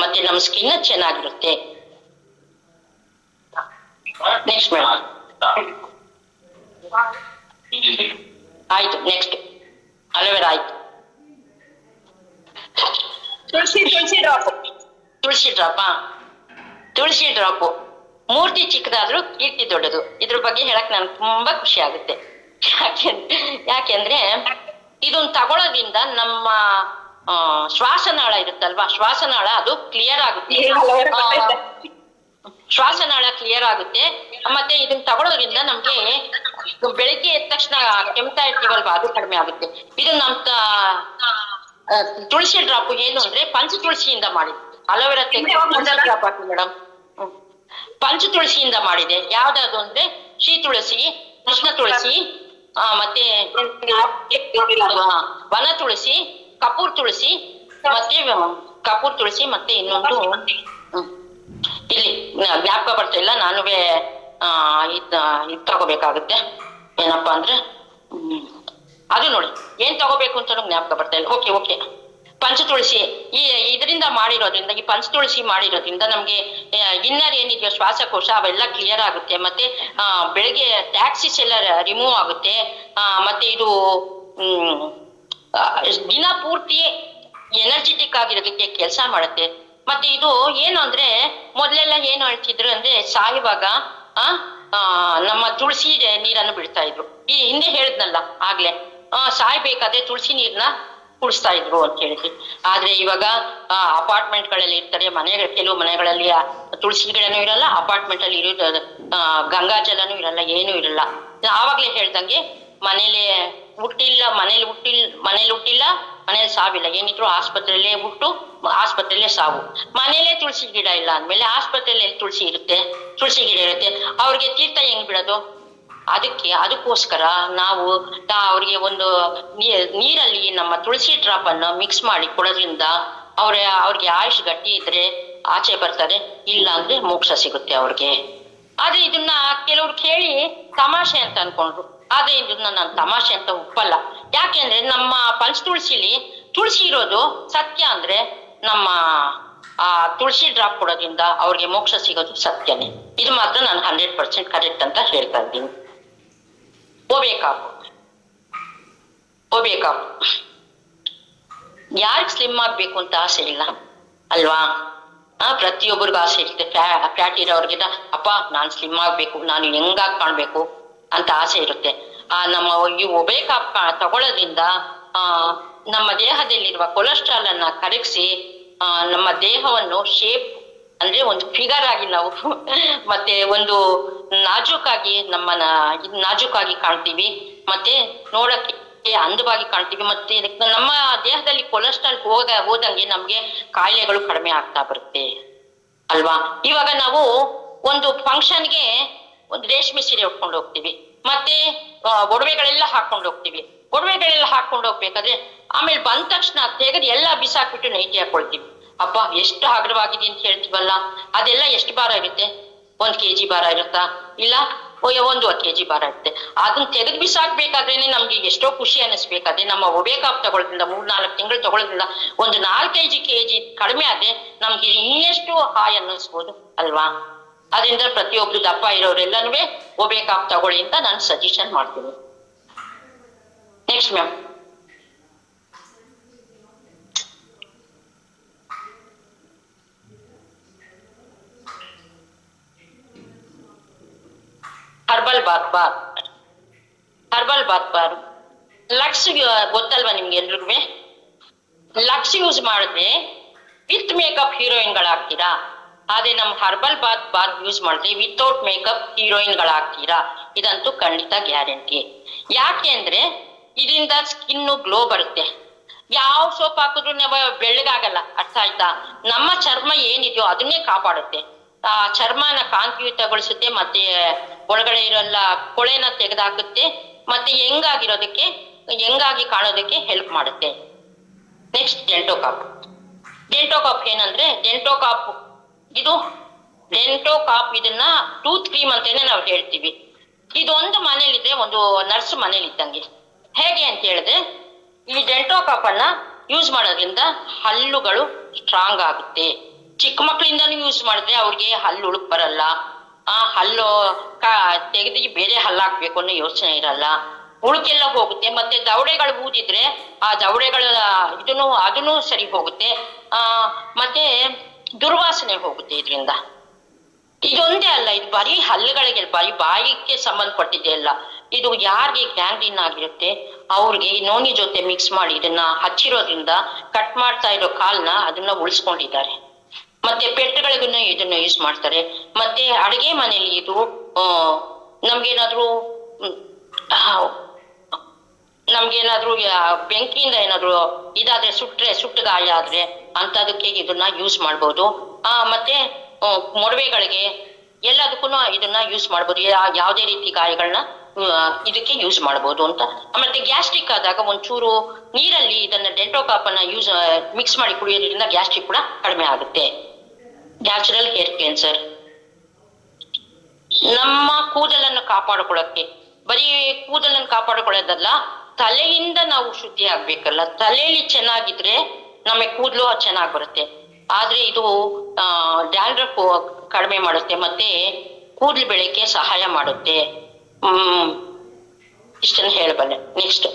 ಮತ್ತೆ ನಮ್ಮ ಸ್ಕಿನ್ ಚೆನ್ನಾಗಿರುತ್ತೆ. Next madam. ಆಯ್ತು, ನೆಕ್ಸ್ಟ್ ಅಲೋವೆರಾ ಆಯ್ತು. ತುಳಸಿ ಡ್ರಾಪ್ ಮೂರ್ತಿ ಚಿಕ್ಕದಾದ್ರೂ ಕೀರ್ತಿ ದೊಡ್ಡದು. ಇದ್ರ ಬಗ್ಗೆ ಹೇಳಕ್ ನನ್ಗೆ ತುಂಬಾ ಖುಷಿ ಆಗುತ್ತೆ. ಯಾಕೆಂದ್ರೆ ಇದನ್ನ ತಗೊಳ್ಳೋದ್ರಿಂದ ನಮ್ಮ ಶ್ವಾಸನಾಳ ಇರುತ್ತಲ್ವಾ, ಶ್ವಾಸನಾಳ ಅದು ಕ್ಲಿಯರ್ ಆಗುತ್ತೆ. ಶ್ವಾಸನಾಳ ಕ್ಲಿಯರ್ ಆಗುತ್ತೆ. ಮತ್ತೆ ಇದನ್ನ ತಗೊಳ್ಳೋದ್ರಿಂದ ನಮ್ಗೆ ಬೆಳಿಗ್ಗೆ ಎದ್ದ ತಕ್ಷಣ ಕೆಮ್ತಾ ಇರ್ತೀವಲ್ವಾ, ಅದು ಕಡಿಮೆ ಆಗುತ್ತೆ. ಇದು ನಮ್ ತುಳಸಿ ಡ್ರಾಪ್ ಏನು ಅಂದ್ರೆ ಪಂಚ ತುಳಸಿಯಿಂದ ಮಾಡಿದೆ. ಅಲೋವೆರಾ ಡ್ರಾಪ್ ಹಾಕಿ ಮೇಡಮ್, ಪಂಚ ತುಳಸಿಯಿಂದ ಮಾಡಿದೆ. ಯಾವ್ದಾದ್ರು ಅಂದ್ರೆ ಶ್ರೀ ತುಳಸಿ, ಕೃಷ್ಣ ತುಳಸಿ, ಮತ್ತೆ ವನ ತುಳಸಿ, ಕಪೂರ್ ತುಳಸಿ, ಮತ್ತೆ ಇನ್ನೊಂದು ಇಲ್ಲಿ ಜ್ಞಾಪಕ ಬರ್ತಾ ಇಲ್ಲ, ನಾನುವೇ ಇದ್ ತಗೋಬೇಕಾಗುತ್ತೆ. ಏನಪ್ಪಾ ಅಂದ್ರೆ ಅದು ನೋಡಿ ಏನ್ ತಗೋಬೇಕು ಅಂತ ಜ್ಞಾಪಕ ಬರ್ತಾ ಇಲ್ಲ. ಓಕೆ ಪಂಚತುಳಸಿ ಇದರಿಂದ ಮಾಡಿರೋದ್ರಿಂದ, ಈ ಪಂಚತುಳಸಿ ಮಾಡಿರೋದ್ರಿಂದ ನಮ್ಗೆ ಇನ್ನರ್ ಏನಿದೆಯೋ ಶ್ವಾಸಕೋಶ ಅವೆಲ್ಲ ಕ್ಲಿಯರ್ ಆಗುತ್ತೆ. ಮತ್ತೆ ಬೆಳಗ್ಗೆ ಟ್ಯಾಕ್ಸಿಸ್ ಎಲ್ಲ ರಿಮೂವ್ ಆಗುತ್ತೆ. ಮತ್ತೆ ಇದು ದಿನ ಪೂರ್ತಿ ಎನರ್ಜೆಟಿಕ್ ಆಗಿರೋದಕ್ಕೆ ಕೆಲಸ ಮಾಡುತ್ತೆ. ಮತ್ತೆ ಇದು ಏನು ಅಂದ್ರೆ ಮೊದ್ಲೆಲ್ಲ ಏನು ಹೇಳ್ತಿದ್ರು ಅಂದ್ರೆ ಸಾಯುವಾಗ ನಮ್ಮ ತುಳಸಿ ನೀರನ್ನು ಬಿಡ್ತಾ ಇದ್ರು. ಈ ಹಿಂದೆ ಹೇಳಿದ್ನಲ್ಲ ಆಗ್ಲೇ, ಸಾಯ್ಬೇಕಾದ್ರೆ ತುಳಸಿ ನೀರ್ನ ಕುಡಿಸ್ತಾ ಇದ್ರು ಅಂತ ಹೇಳಿದ್ವಿ. ಆದ್ರೆ ಇವಾಗ ಅಪಾರ್ಟ್ಮೆಂಟ್ ಗಳಲ್ಲಿ ಇರ್ತಾರೆ, ಕೆಲವು ಮನೆಗಳಲ್ಲಿ ತುಳಸಿ ಗಿಡನೂ ಇರಲ್ಲ, ಅಪಾರ್ಟ್ಮೆಂಟ್ ಅಲ್ಲಿ ಇರೋದು ಗಂಗಾಜಲನೂ ಇರಲ್ಲ, ಏನೂ ಇರಲ್ಲ. ಆವಾಗ್ಲೇ ಹೇಳ್ದಂಗೆ ಮನೇಲಿ ಹುಟ್ಟಿಲ್ಲ, ಮನೇಲಿ ಸಾವಿಲ್ಲ. ಏನಿದ್ರು ಆಸ್ಪತ್ರೆಯಲ್ಲೇ ಹುಟ್ಟು ಆಸ್ಪತ್ರೆಯಲ್ಲೇ ಸಾವು. ಮನೇಲೆ ತುಳಸಿ ಗಿಡ ಇಲ್ಲ ಅಂದ್ಮೇಲೆ ಆಸ್ಪತ್ರೆಯಲ್ಲಿ ಎಲ್ಲಿ ತುಳಸಿ ಗಿಡ ಇರುತ್ತೆ. ಅವ್ರಿಗೆ ತೀರ್ಥ ಹೆಂಗ್ ಬಿಡೋದು? ಅದಕ್ಕೋಸ್ಕರ ನಾವು ಅವ್ರಿಗೆ ಒಂದು ನೀರಲ್ಲಿ ನಮ್ಮ ತುಳಸಿ ಡ್ರಾಪ್ ಅನ್ನು ಮಿಕ್ಸ್ ಮಾಡಿ ಕೊಡೋದ್ರಿಂದ ಅವ್ರಿಗೆ ಆಯುಷ್ ಗಟ್ಟಿ ಇದ್ರೆ ಆಚೆ ಬರ್ತಾರೆ, ಇಲ್ಲ ಅಂದ್ರೆ ಮೋಕ್ಷ ಸಿಗುತ್ತೆ ಅವ್ರಿಗೆ. ಆದ್ರೆ ಇದನ್ನ ಕೆಲವ್ರು ಕೇಳಿ ತಮಾಷೆ ಅಂತ ಅನ್ಕೊಂಡ್ರು. ಆದ್ರೆ ಇದನ್ನ ನಾನು ತಮಾಷೆ ಅಂತ ಒಪ್ಪಲ್ಲ. ಯಾಕೆಂದ್ರೆ ನಮ್ಮ ಪಂಚತುಳಸಿಲಿ ತುಳಸಿ ಇರೋದು ಸತ್ಯ. ಅಂದ್ರೆ ನಮ್ಮ ಆ ತುಳಸಿ ಡ್ರಾಪ್ ಕೊಡೋದ್ರಿಂದ ಅವ್ರಿಗೆ ಮೋಕ್ಷ ಸಿಗೋದು ಸತ್ಯನೇ. ಇದು ಮಾತ್ರ ನಾನು 100% ಕರೆಕ್ಟ್ ಅಂತ ಹೇಳ್ತಾ ಇದ್ದೀನಿ. ಹೋಗ್ಬೇಕಾಪ್ ಯಾರಿಗೆ ಸ್ಲಿಮ್ ಆಗ್ಬೇಕು ಅಂತ ಆಸೆ ಇಲ್ಲ ಅಲ್ವಾ? ಪ್ರತಿಯೊಬ್ಬರಿಗೂ ಆಸೆ ಇರುತ್ತೆ. ಫ್ಯಾಟ್ ಇರೋರ್ಗಿಂತ ಅಪ್ಪ ನಾನ್ ಸ್ಲಿಮ್ ಆಗ್ಬೇಕು, ನಾನು ಹೆಂಗಾಗಿ ಕಾಣ್ಬೇಕು ಅಂತ ಆಸೆ ಇರುತ್ತೆ. ನಮ್ಮ ಈ ಒಬೇಕಾಪ್ ತಗೊಳ್ಳೋದ್ರಿಂದ ನಮ್ಮ ದೇಹದಲ್ಲಿರುವ ಕೊಲೆಸ್ಟ್ರಾಲ್ ಅನ್ನ ಕರಗಿಸಿ ನಮ್ಮ ದೇಹವನ್ನು ಶೇಪ್ ಅಂದ್ರೆ ಒಂದು ಫಿಗರ್ ಆಗಿ ನಾವು ಮತ್ತೆ ಒಂದು ನಾಜೂಕಾಗಿ ಕಾಣ್ತೀವಿ, ಮತ್ತೆ ನೋಡಕ್ಕೆ ಅಂದವಾಗಿ ಕಾಣ್ತೀವಿ. ಮತ್ತೆ ನಮ್ಮ ದೇಹದಲ್ಲಿ ಕೊಲೆಸ್ಟ್ರಾಲ್ ಹೋದಂಗೆ ನಮ್ಗೆ ಕಾಯಿಲೆಗಳು ಕಡಿಮೆ ಆಗ್ತಾ ಬರುತ್ತೆ ಅಲ್ವಾ? ಇವಾಗ ನಾವು ಒಂದು ಫಂಕ್ಷನ್ಗೆ ಒಂದು ರೇಷ್ಮೆ ಸೀರೆ ಉಟ್ಕೊಂಡು ಹೋಗ್ತೀವಿ, ಮತ್ತೆ ಒಡವೆಗಳೆಲ್ಲ ಹಾಕೊಂಡು ಹೋಗ್ತೀವಿ. ಒಡವೆಗಳೆಲ್ಲ ಹಾಕೊಂಡು ಹೋಗ್ಬೇಕಾದ್ರೆ ಆಮೇಲೆ ಬಂದ ತಕ್ಷಣ ತೆಗೆದು ಎಲ್ಲ ಬಿಸಾಕ್ಬಿಟ್ಟು ನೈಟಿ ಹಾಕೊಳ್ತೀವಿ. ಅಪ್ಪ ಎಷ್ಟು ಹಗುರವಾಗಿದೆ ಅಂತ ಹೇಳ್ತೀವಲ್ಲ, ಅದೆಲ್ಲ ಎಷ್ಟು ಭಾರ ಇರುತ್ತೆ? 1 kg ಭಾರ ಇರುತ್ತಾ? ಇಲ್ಲ 1.5 kg ಭಾರ ಇರುತ್ತೆ. ಅದನ್ನ ತೆಗೆದು ಬಿಸಾಕ್ಬೇಕಾದ್ರೇನೆ ನಮ್ಗೆ ಎಷ್ಟೋ ಖುಷಿ ಅನಿಸ್ಬೇಕಾದ್ರೆ, ನಮ್ಮ ಒಬೇಕಾಪ್ ತಗೊಳ್ಳೋದ್ರಿಂದ 3-4 ತಿಂಗಳು ತಗೊಳ್ಳೋದ್ರಿಂದ ಒಂದು 4-5 kg ಕಡಿಮೆ ಆದ್ರೆ ನಮ್ಗೆ ಇನ್ನೆಷ್ಟು ಹಾಯ್ ಅನ್ನಿಸ್ಬೋದು ಅಲ್ವಾ? ಅದರಿಂದ ಪ್ರತಿಯೊಬ್ರು ದಪ್ಪ ಇರೋರೆಲ್ಲನೂ ಒಬೇಕಾಪ್ ತಗೊಳ್ಳಿ ಅಂತ ನಾನು ಸಜೆಷನ್ ಮಾಡ್ತೀನಿ. Next ma'am. Herbal bath bar Lux ಗೊತ್ತಲ್ವಾ ನಿಮ್ಗೆ ಎಲ್ರಿಗೂ. ಲಕ್ಸ್ ಯೂಸ್ ಮಾಡಿದ್ರೆ ವಿತ್ ಮೇಕಪ್ ಹೀರೋಯಿನ್ಗಳಾಗ್ತೀರಾ, ಆದ್ರೆ ನಮ್ ಹರ್ಬಲ್ ಬಾತ್ ಯೂಸ್ ಮಾಡಿದ್ರೆ ವಿತೌಟ್ ಮೇಕಪ್ ಹೀರೋಯಿನ್ಗಳಾಗ್ತೀರಾ, ಇದಂತೂ ಖಂಡಿತ ಗ್ಯಾರಂಟಿ. ಯಾಕೆ ಅಂದ್ರೆ ಇದರಿಂದ ಸ್ಕಿನ್ ಗ್ಲೋ ಬರುತ್ತೆ. ಯಾವ ಸೋಪ್ ಹಾಕಿದ್ರು ನಾವು ಬೆಳ್ಳಗಾಗಲ್ಲ, ಅರ್ಥ ಆಯ್ತಾ? ನಮ್ಮ ಚರ್ಮ ಏನಿದೆಯೋ ಅದನ್ನೇ ಕಾಪಾಡುತ್ತೆ. ಆ ಚರ್ಮನ ಕಾಂತಿಯುತಗೊಳಿಸುತ್ತೆ, ಮತ್ತೆ ಒಳಗಡೆ ಇರೋಲ್ಲ ಕೊಳೆನ ತೆಗೆದಾಕುತ್ತೆ, ಮತ್ತೆ ಹೆಂಗಾಗಿ ಕಾಣೋದಕ್ಕೆ ಹೆಲ್ಪ್ ಮಾಡುತ್ತೆ. ನೆಕ್ಸ್ಟ್ ಡೆಂಟೋಕಾಪ್. ಡೆಂಟೋಕಾಪ್ ಏನಂದ್ರೆ ಡೆಂಟೋಕಾಪ್ ಇದನ್ನ ಟೂತ್ ಕ್ರೀಮ್ ಅಂತಾನೆ ನಾವು ಹೇಳ್ತೀವಿ. ಇದೊಂದು ಮನೇಲಿದ್ರೆ ಒಂದು ನರ್ಸ್ ಮನೇಲಿ ಇದ್ದಂಗೆ. ಹೇಗೆ ಅಂತ ಹೇಳಿದ್ರೆ ಈ ಡೆಂಟೋಕಾಪ್ ಅನ್ನ ಯೂಸ್ ಮಾಡೋದ್ರಿಂದ ಹಲ್ಲುಗಳು ಸ್ಟ್ರಾಂಗ್ ಆಗುತ್ತೆ. ಚಿಕ್ಕ ಮಕ್ಕಳಿಂದನೂ ಯೂಸ್ ಮಾಡಿದ್ರೆ ಅವ್ರಿಗೆ ಹಲ್ಲು ಉಳುಕ್ ಬರಲ್ಲ, ಆ ಹಲ್ಲು ತೆಗೆದು ಬೇರೆ ಹಲ್ಲು ಹಾಕ್ಬೇಕು ಅನ್ನೋ ಯೋಚನೆ ಇರಲ್ಲ, ಉಳುಕೆಲ್ಲ ಹೋಗುತ್ತೆ. ಮತ್ತೆ ದವಡೆಗಳು ಊದಿದ್ರೆ ಆ ದವಡೆಗಳ ಅದನ್ನು ಸರಿ ಹೋಗುತ್ತೆ. ಮತ್ತೆ ದುರ್ವಾಸನೆ ಹೋಗುತ್ತೆ ಇದರಿಂದ. ಇದೊಂದೇ ಅಲ್ಲ, ಇದು ಬರೀ ಹಲ್ಲುಗಳಿಗೆ, ಬರೀ ಬಾಯಿಗೆ ಸಂಬಂಧಪಟ್ಟಿದೆ ಅಲ್ಲ. ಇದು ಯಾರಿಗೆ ಗ್ಯಾಂಗ್ರೀನ್ ಆಗಿರುತ್ತೆ ಅವ್ರಿಗೆ ನೋನಿ ಜೊತೆ ಮಿಕ್ಸ್ ಮಾಡಿ ಇದನ್ನ ಹಚ್ಚಿರೋದ್ರಿಂದ ಕಟ್ ಮಾಡ್ತಾ ಇರೋ ಕಾಲ್ನ ಅದನ್ನ ಉಳಿಸ್ಕೊಂಡಿದ್ದಾರೆ. ಮತ್ತೆ ಪೆಟ್ಟುಗಳಿಗೂ ಇದನ್ನ ಯೂಸ್ ಮಾಡ್ತಾರೆ. ಮತ್ತೆ ಅಡಿಗೆ ಮನೆಯಲ್ಲಿ ಇದು ನಮ್ಗೇನಾದ್ರೂ ಬೆಂಕಿಯಿಂದ ಏನಾದ್ರು ಇದಾದ್ರೆ ಸುಟ್ಟು ಗಾಯ ಆದ್ರೆ ಅಂತದಕ್ಕೆ ಇದನ್ನ ಯೂಸ್ ಮಾಡ್ಬೋದು. ಮತ್ತೆ ಮೊಡವೆಗಳಿಗೆ ಎಲ್ಲದಕ್ಕೂ ಇದನ್ನ ಯೂಸ್ ಮಾಡ್ಬೋದು. ಯಾವುದೇ ರೀತಿ ಗಾಯಗಳನ್ನ ಇದಕ್ಕೆ ಯೂಸ್ ಮಾಡ್ಬೋದು ಅಂತ. ಮತ್ತೆ ಗ್ಯಾಸ್ಟ್ರಿಕ್ ಆದಾಗ ಒಂಚೂರು ನೀರಲ್ಲಿ ಇದನ್ನ ಡೆಂಟೋಕಾಪ್ ಅನ್ನ ಮಿಕ್ಸ್ ಮಾಡಿ ಕುಡಿಯೋದ್ರಿಂದ ಗ್ಯಾಸ್ಟ್ರಿಕ್ ಕೂಡ ಕಡಿಮೆ ಆಗುತ್ತೆ. Natural hair cleanser. ನಮ್ಮ ಕೂದಲನ್ನು ಕಾಪಾಡಿಕೊಳ್ಳಕ್ಕೆ, ಬರೀ ಕೂದಲನ್ನು ಕಾಪಾಡಿಕೊಳ್ಳೋದಲ್ಲ, ತಲೆಯಿಂದ ನಾವು ಶುದ್ಧಿ ಆಗ್ಬೇಕಲ್ಲ. ತಲೆಯಲ್ಲಿ ಚೆನ್ನಾಗಿದ್ರೆ ನಮಗೆ ಕೂದಲು ಚೆನ್ನಾಗಿ ಬರುತ್ತೆ. ಆದ್ರೆ ಇದು ಡ್ಯಾಂಡ್ರಫ್ ಕಡಿಮೆ ಮಾಡುತ್ತೆ, ಮತ್ತೆ ಕೂದಲು ಬೆಳೆಯಕ್ಕೆ ಸಹಾಯ ಮಾಡುತ್ತೆ. ಇಷ್ಟನ್ನು ಹೇಳಬಲ್ಲೆ. Next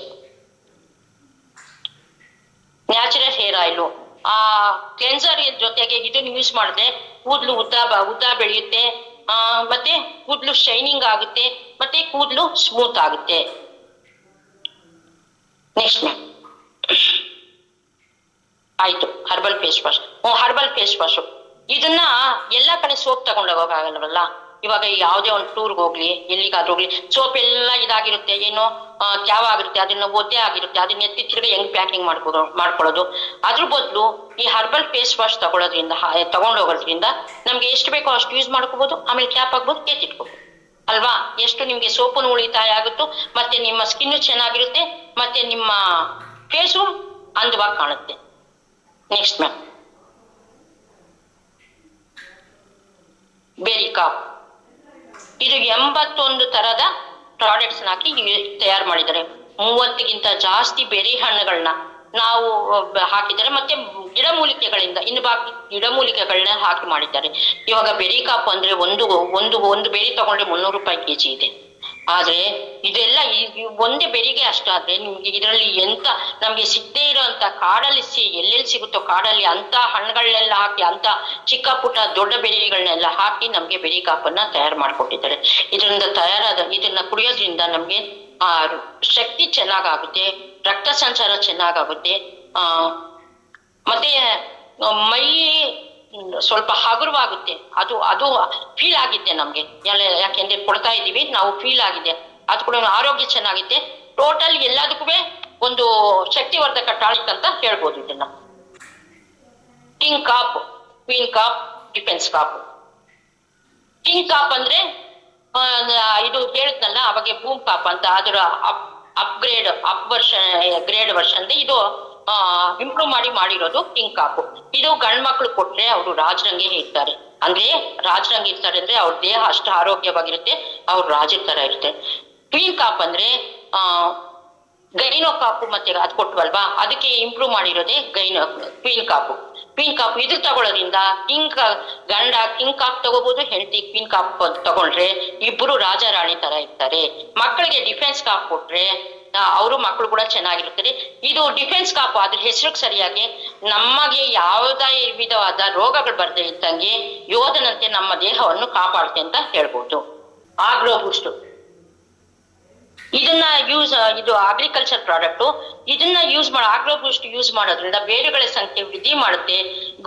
natural hair oil. Cleanser ಜೊತೆಗೆ ಇದನ್ನು ಯೂಸ್ ಮಾಡಿದ್ರೆ ಕೂದಲು ಉದ್ದ ಬೆಳೆಯುತ್ತೆ, ಮತ್ತೆ ಕೂದಲು ಶೈನಿಂಗ್ ಆಗುತ್ತೆ, ಮತ್ತೆ ಕೂದಲು ಸ್ಮೂತ್ ಆಗುತ್ತೆ. ನೆಕ್ಸ್ಟ್ ಆಯ್ತು ಹರ್ಬಲ್ ಫೇಸ್ ವಾಶ್. ಇದನ್ನ ಎಲ್ಲಾ ಕಡೆ ಸೋಪ್ ತಗೊಂಡು ಹೋಗೋಕ್ಕಾಗಲ್ವಲ್ಲ. ಇವಾಗ ಯಾವುದೇ ಒಂದು ಟೂರ್ಗೆ ಹೋಗ್ಲಿ, ಎಲ್ಲಿಗಾದ್ರೂ ಹೋಗ್ಲಿ, ಸೋಪ್ ಎಲ್ಲ ಇದಾಗಿರುತ್ತೆ, ಏನೋ ತ್ಯಾವ ಆಗಿರುತ್ತೆ, ಅದನ್ನ ಒದ್ದೆ ಆಗಿರುತ್ತೆ, ಅದನ್ನ ಎತ್ತಿ ತಿರ್ಗಿ ಹೆಂಗ್ ಪ್ಯಾಕಿಂಗ್ ಮಾಡ್ಕೊಳ್ಳೋದು. ಅದ್ರ ಬದಲು ಈ ಹರ್ಬಲ್ ಫೇಸ್ ವಾಶ್ ತಗೊಂಡೋಗೋದ್ರಿಂದ ನಮ್ಗೆ ಎಷ್ಟು ಬೇಕೋ ಅಷ್ಟು ಯೂಸ್ ಮಾಡ್ಕೋಬಹುದು. ಆಮೇಲೆ ಕ್ಯಾಪ್ ಆಗ್ಬೋದು, ಎತ್ತಿಟ್ಕೋಬಹುದು ಅಲ್ವಾ. ಎಷ್ಟು ನಿಮ್ಗೆ ಸೋಪನ್ನು ಉಳಿತಾಯ ಆಗುತ್ತೋ, ಮತ್ತೆ ನಿಮ್ಮ ಸ್ಕಿನ್ ಚೆನ್ನಾಗಿರುತ್ತೆ, ಮತ್ತೆ ನಿಮ್ಮ ಫೇಸು ಅಂದವಾಗಿ ಕಾಣುತ್ತೆ. ನೆಕ್ಸ್ಟ್ ಮ್ಯಾಮ್ ಬೆರಿಕಾಪ್. ಇದು 81 ತರದ ಪ್ರಾಡಕ್ಟ್ಸ್ ಹಾಕಿ ತಯಾರು ಮಾಡಿದ್ದಾರೆ. 30ಗಿಂತ ಜಾಸ್ತಿ ಬೆರಿ ಹಣ್ಣುಗಳನ್ನ ನಾವು ಹಾಕಿದ್ದಾರೆ, ಮತ್ತೆ ಗಿಡಮೂಲಿಕೆಗಳಿಂದ ಇನ್ನು ಬಾಕಿ ಗಿಡಮೂಲಿಕೆಗಳನ್ನ ಹಾಕಿ ಮಾಡಿದ್ದಾರೆ. ಇವಾಗ ಬೆರಿಕಾಪ್ ಅಂದ್ರೆ ಒಂದು ಬೆರಿ ತಗೊಂಡ್ರೆ 300 ರೂಪಾಯಿ ಕೆಜಿ ಇದೆ. ಆದ್ರೆ ಇದೆಲ್ಲ ಒಂದೇ ಬೆರಿಗೆ ಅಷ್ಟಾದ್ರೆ ನಿಮ್ಗೆ ಇದರಲ್ಲಿ ನಮ್ಗೆ ಸಿಗದೇ ಇರೋಂತ ಕಾಡಲ್ಲಿ ಎಲ್ಲೆಲ್ಲಿ ಸಿಗುತ್ತೋ ಕಾಡಲ್ಲಿ ಅಂತ ಹಣ್ಣುಗಳನ್ನೆಲ್ಲ ಹಾಕಿ, ಅಂತ ಚಿಕ್ಕ ಪುಟ್ಟ ದೊಡ್ಡ ಬೆರಿಗಳನ್ನೆಲ್ಲ ಹಾಕಿ ನಮ್ಗೆ ಬೆರಿಕಾಪನ್ನ ತಯಾರು ಮಾಡ್ಕೊಟ್ಟಿದ್ದಾರೆ. ಇದನ್ನ ಕುಡಿಯೋದ್ರಿಂದ ನಮ್ಗೆ ಶಕ್ತಿ ಚೆನ್ನಾಗಾಗುತ್ತೆ, ರಕ್ತ ಸಂಚಾರ ಚೆನ್ನಾಗಾಗುತ್ತೆ, ಮತ್ತೆ ಮೈ ಸ್ವಲ್ಪ ಹಗುರವಾಗುತ್ತೆ. ಅದು ಫೀಲ್ ಆಗಿದೆ ನಮ್ಗೆ, ಯಾಕೆಂದ್ರೆ ಕೊಡ್ತಾ ಇದೀವಿ ನಾವು, ಫೀಲ್ ಆಗಿದೆ. ಅದು ಕೂಡ ಆರೋಗ್ಯ ಚೆನ್ನಾಗಿದೆ. ಟೋಟಲ್ ಎಲ್ಲದಕ್ಕೂ ಒಂದು ಶಕ್ತಿವರ್ಧಕ ಟಾನಿಕ್ ಅಂತ ಹೇಳ್ಬೋದು ಇದನ್ನ. ಕಿಂಗ್ ಕಾಪ್, ಕ್ವೀನ್ ಕಾಪ್, ಡಿಫೆನ್ಸ್ ಕಾಪ್. ಕಿಂಗ್ ಕಾಪ್ ಅಂದ್ರೆ ಇದು ಹೇಳಿದ್ನಲ್ಲ ಅವಾಗ ಬೂಮ್ ಕಾಪ್ ಅಂತ, ಅದರ ಗ್ರೇಡ್ ವರ್ಷನ್ ಇದು ಇಂಪ್ರೂವ್ ಮಾಡಿರೋದು ಕಿಂಗ್ ಕಾಪ್. ಇದು ಗಂಡ್ ಮಕ್ಳು ಕೊಟ್ರೆ ಅವರು ರಾಜರಂಗೆ ಇರ್ತಾರೆ. ಅಂದ್ರೆ ಅವ್ರ ದೇಹ ಅಷ್ಟು ಆರೋಗ್ಯವಾಗಿರುತ್ತೆ, ಅವ್ರು ರಾಜರ ತರ ಇರುತ್ತೆ. ಕ್ವೀನ್ ಕಾಪ್ ಅಂದ್ರೆ ಗೈನೋ ಕಾಪು ಮತ್ತೆ ಅದು ಕೊಟ್ವಲ್ವಾ, ಅದಕ್ಕೆ ಇಂಪ್ರೂವ್ ಮಾಡಿರೋದೇ ಕ್ವೀನ್ ಕಾಪು. ಇದು ತಗೊಳ್ಳೋದ್ರಿಂದ ಕಿಂಗ್ ಕಾಪ್ ತಗೋಬಹುದು, ಹೆಂಡತಿ ಕ್ವೀನ್ ಕಾಪ್ ತಗೊಂಡ್ರೆ ಇಬ್ರು ರಾಜ ರಾಣಿ ತರ ಇರ್ತಾರೆ. ಮಕ್ಕಳಿಗೆ ಡಿಫೆನ್ಸ್ ಕಾಪ್ ಕೊಟ್ರೆ ಅವರು ಮಕ್ಕಳು ಕೂಡ ಚೆನ್ನಾಗಿರ್ತಾರೆ. ಇದು ಡಿಫೆನ್ಸ್ ಕಾಪ್ ಅದ್ರ ಹೆಸರಿಗೆ ಸರಿಯಾಗಿ ನಮಗೆ ಯಾವುದೇ ವಿಧವಾದ ರೋಗಗಳು ಬರದೇ ಇದ್ದಂಗೆ ಯೋಧನಂತೆ ನಮ್ಮ ದೇಹವನ್ನು ಕಾಪಾಡುತ್ತೆ ಅಂತ ಹೇಳ್ಬೋದು. ಆಗ್ರೋ ಬೂಸ್ಟ್ ಇದನ್ನ ಇದು ಅಗ್ರಿಕಲ್ಚರ್ ಪ್ರಾಡಕ್ಟ್. ಇದನ್ನ ಆಗ್ರೋ ಬೂಸ್ಟ್ ಯೂಸ್ ಮಾಡೋದ್ರಿಂದ ಬೇರುಗಳ ಸಂಖ್ಯೆ ವೃದ್ಧಿ ಮಾಡುತ್ತೆ.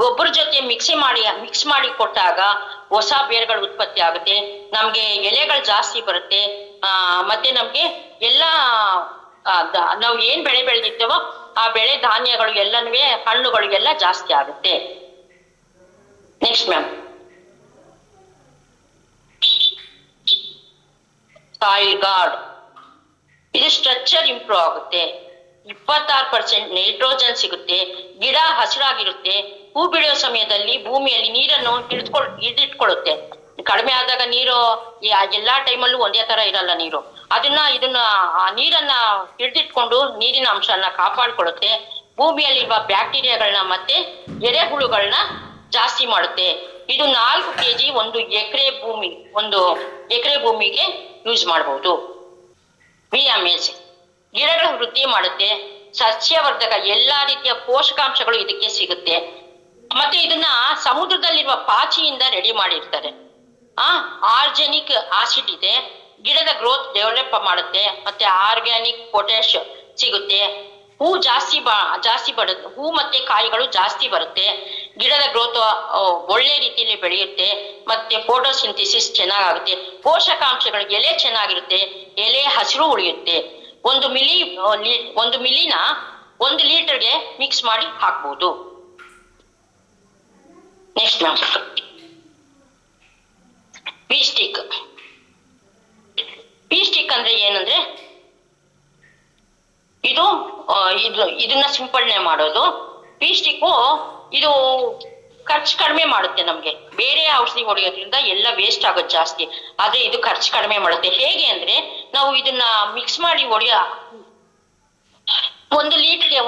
ಗೊಬ್ಬರ ಜೊತೆ ಮಿಕ್ಸ್ ಮಾಡಿ ಕೊಟ್ಟಾಗ ಹೊಸ ಬೇರುಗಳು ಉತ್ಪತ್ತಿ ಆಗುತ್ತೆ. ನಮ್ಗೆ ಎಲೆಗಳು ಜಾಸ್ತಿ ಬರುತ್ತೆ. ಮತ್ತೆ ನಮ್ಗೆ ಎಲ್ಲಾ ನಾವು ಏನ್ ಬೆಳೆ ಬೆಳೆದಿರ್ತೇವೋ ಆ ಬೆಳೆ ಧಾನ್ಯಗಳು ಎಲ್ಲನೂ ಹಣ್ಣುಗಳು ಎಲ್ಲ ಜಾಸ್ತಿ ಆಗುತ್ತೆ. Next ma'am, soil guard. ಇದು ಸ್ಟ್ರಕ್ಚರ್ ಇಂಪ್ರೂವ್ ಆಗುತ್ತೆ. 26% ನೈಟ್ರೋಜನ್ ಸಿಗುತ್ತೆ. ಗಿಡ ಹಸಿರಾಗಿರುತ್ತೆ. ಹೂ ಬಿಡುವ ಸಮಯದಲ್ಲಿ ಭೂಮಿಯಲ್ಲಿ ನೀರನ್ನು ಹಿಡಿದಿಟ್ಕೊಳ್ಳುತ್ತೆ. ಕಡಿಮೆ ಆದಾಗ ನೀರು ಎಲ್ಲಾ ಟೈಮಲ್ಲೂ ಒಂದೇ ತರ ಇರಲ್ಲ ನೀರು. ಇದನ್ನ ಆ ನೀರನ್ನ ಹಿಡಿದಿಟ್ಕೊಂಡು ನೀರಿನ ಅಂಶನ ಕಾಪಾಡ್ಕೊಳ್ಳುತ್ತೆ. ಭೂಮಿಯಲ್ಲಿರುವ ಬ್ಯಾಕ್ಟೀರಿಯಾಗಳನ್ನ ಮತ್ತೆ ಎರೆಹುಳುಗಳನ್ನ ಜಾಸ್ತಿ ಮಾಡುತ್ತೆ. ಇದು 4 kg ಒಂದು ಎಕರೆ ಭೂಮಿಗೆ ಯೂಸ್ ಮಾಡಬಹುದು. ವಿಎಂಎಸ್ ಗಿಡಗಳ ವೃದ್ಧಿ ಮಾಡುತ್ತೆ. ಸಸ್ಯವರ್ಧಕ ಎಲ್ಲಾ ರೀತಿಯ ಪೋಷಕಾಂಶಗಳು ಇದಕ್ಕೆ ಸಿಗುತ್ತೆ. ಮತ್ತೆ ಇದನ್ನ ಸಮುದ್ರದಲ್ಲಿರುವ ಪಾಚಿಯಿಂದ ರೆಡಿ ಮಾಡಿರ್ತಾರೆ. ಆರ್ಗ್ಯಾನಿಕ್ ಆಸಿಡ್ ಇದೆ. ಗಿಡದ ಗ್ರೋತ್ ಡೆವಲಪ್ ಮಾಡುತ್ತೆ. ಮತ್ತೆ ಆರ್ಗ್ಯಾನಿಕ್ ಪೊಟ್ಯಾಶ್ ಸಿಗುತ್ತೆ. ಹೂ ಜಾಸ್ತಿ ಬರುತ್ತೆ. ಹೂ ಮತ್ತೆ ಕಾಯಿಗಳು ಜಾಸ್ತಿ ಬರುತ್ತೆ. ಗಿಡದ ಗ್ರೋತ್ ಒಳ್ಳೆ ರೀತಿಯಲ್ಲಿ ಬೆಳೆಯುತ್ತೆ. ಮತ್ತೆ ಫೋಟೋಸಿಂಥಿಸಿಸ್ ಚೆನ್ನಾಗುತ್ತೆ. ಪೋಷಕಾಂಶಗಳು ಎಲೆ ಚೆನ್ನಾಗಿರುತ್ತೆ. ಎಲೆ ಹಸಿರು ಉಳಿಯುತ್ತೆ. ಒಂದು ಮಿಲಿನ 1 ಲೀಟರ್ಗೆ ಮಿಕ್ಸ್ ಮಾಡಿ ಹಾಕ್ಬಹುದು. ನೆಕ್ಸ್ಟ್ ಮ್ಯಾಮ್, ಪೀ ಸ್ಟಿಕ್ ಅಂದ್ರೆ ಏನಂದ್ರೆ ಇದನ್ನ ಸಿಂಪಡಣೆ ಮಾಡೋದು. ಪೀ ಸ್ಟಿಕ್ಕು ಇದು ಖರ್ಚು ಕಡಿಮೆ ಮಾಡುತ್ತೆ. ನಮ್ಗೆ ಬೇರೆ ಔಷಧಿ ಹೊಡೆಯೋದ್ರಿಂದ ಎಲ್ಲ ವೇಸ್ಟ್ ಆಗೋದು ಜಾಸ್ತಿ. ಆದ್ರೆ ಇದು ಖರ್ಚು ಕಡಿಮೆ ಮಾಡುತ್ತೆ. ಹೇಗೆ ಅಂದ್ರೆ ನಾವು ಇದನ್ನ ಮಿಕ್ಸ್ ಮಾಡಿ 1 ಲೀಟರ್ಗೆ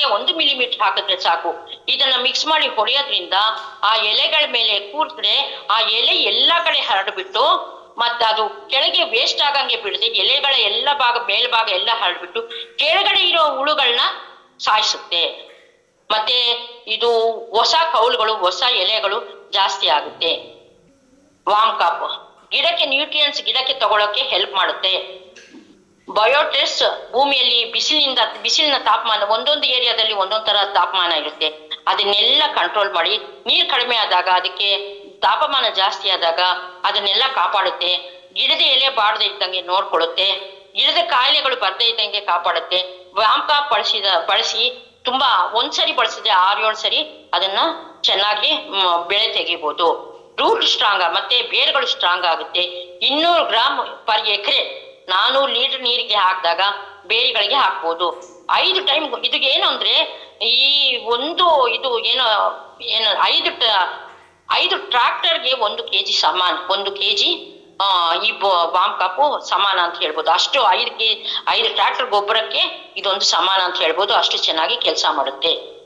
1 ಮಿಲಿಮೀಟರ್ ಹಾಕಿದ್ರೆ ಸಾಕು. ಇದನ್ನ ಮಿಕ್ಸ್ ಮಾಡಿ ಹೊಡೆಯೋದ್ರಿಂದ ಆ ಎಲೆಗಳ ಮೇಲೆ ಕೂರ್ದ್ರೆ ಆ ಎಲೆ ಎಲ್ಲಾ ಕಡೆ ಹರಡ್ಬಿಟ್ಟು ಮತ್ತೆ ಅದು ಕೆಳಗೆ ವೇಸ್ಟ್ ಆಗಂಗೆ ಬಿಡುತ್ತೆ. ಎಲೆಗಳ ಮೇಲ್ಭಾಗ ಎಲ್ಲ ಹರಡ್ಬಿಟ್ಟು ಕೆಳಗಡೆ ಇರೋ ಹುಳುಗಳನ್ನ ಸಾಯಿಸುತ್ತೆ. ಮತ್ತೆ ಇದು ಹೊಸ ಕೌಳುಗಳು, ಹೊಸ ಎಲೆಗಳು ಜಾಸ್ತಿ ಆಗುತ್ತೆ. ವಾಮ್ ಕಾಪ್ ಗಿಡಕ್ಕೆ ನ್ಯೂಟ್ರಿಯೆಂಟ್ಸ್ ತಗೊಳ್ಳೋಕೆ ಹೆಲ್ಪ್ ಮಾಡುತ್ತೆ. ಬಯೋಟೆಸ್ ಭೂಮಿಯಲ್ಲಿ ಬಿಸಿಲಿನ ತಾಪಮಾನ ಒಂದೊಂದು ಏರಿಯಾದಲ್ಲಿ ಒಂದೊಂದು ತರ ತಾಪಮಾನ ಇರುತ್ತೆ. ಅದನ್ನೆಲ್ಲ ಕಂಟ್ರೋಲ್ ಮಾಡಿ ನೀರು ಕಡಿಮೆ ಆದಾಗ, ಅದಕ್ಕೆ ತಾಪಮಾನ ಜಾಸ್ತಿ ಆದಾಗ ಅದನ್ನೆಲ್ಲ ಕಾಪಾಡುತ್ತೆ. ಗಿಡದ ಎಲೆ ಬಾಡದೆ ಇದ್ದಂಗೆ ನೋಡ್ಕೊಳ್ಳುತ್ತೆ. ಗಿಡದ ಕಾಯಿಲೆಗಳು ಬರ್ದೇ ಇದ್ದಂಗೆ ಕಾಪಾಡುತ್ತೆ. ವಾಮ್ ಕಾಪ್ ಬಳಸಿ ತುಂಬಾ ಒಂದ್ಸರಿ ಬಳಸಿದ್ರೆ 6-7 ಸರಿ ಅದನ್ನ ಚೆನ್ನಾಗಿ ಬೆಳೆ ತೆಗಿಬಹುದು. ರೂಟ್ ಸ್ಟ್ರಾಂಗ್ ಮತ್ತೆ ಬೇರುಗಳು ಸ್ಟ್ರಾಂಗ್ ಆಗುತ್ತೆ. 200 ಗ್ರಾಮ್ ಪರ್ ಎಕರೆ 400 ಲೀಟರ್ ನೀರಿಗೆ ಹಾಕಿದಾಗ ಬೇರುಗಳಿಗೆ ಹಾಕ್ಬೋದು. 5 ಟೈಮ್. ಇದಕ್ಕೆ ಏನು ಅಂದ್ರೆ ಈ ಇದು ಏನೋ 5 ಟ್ರಾಕ್ಟರ್ಗೆ 1 kg ಸಮಾನ. 1 kg ಈ ವಾಮ್ ಕಾಪು ಸಮಾನ ಅಂತ ಹೇಳ್ಬೋದು. ಅಷ್ಟು 5 ಟ್ರಾಕ್ಟರ್ ಗೊಬ್ಬರಕ್ಕೆ ಇದೊಂದು ಸಮಾನ ಅಂತ ಹೇಳ್ಬೋದು. ಅಷ್ಟು ಚೆನ್ನಾಗಿ ಕೆಲಸ ಮಾಡುತ್ತೆ.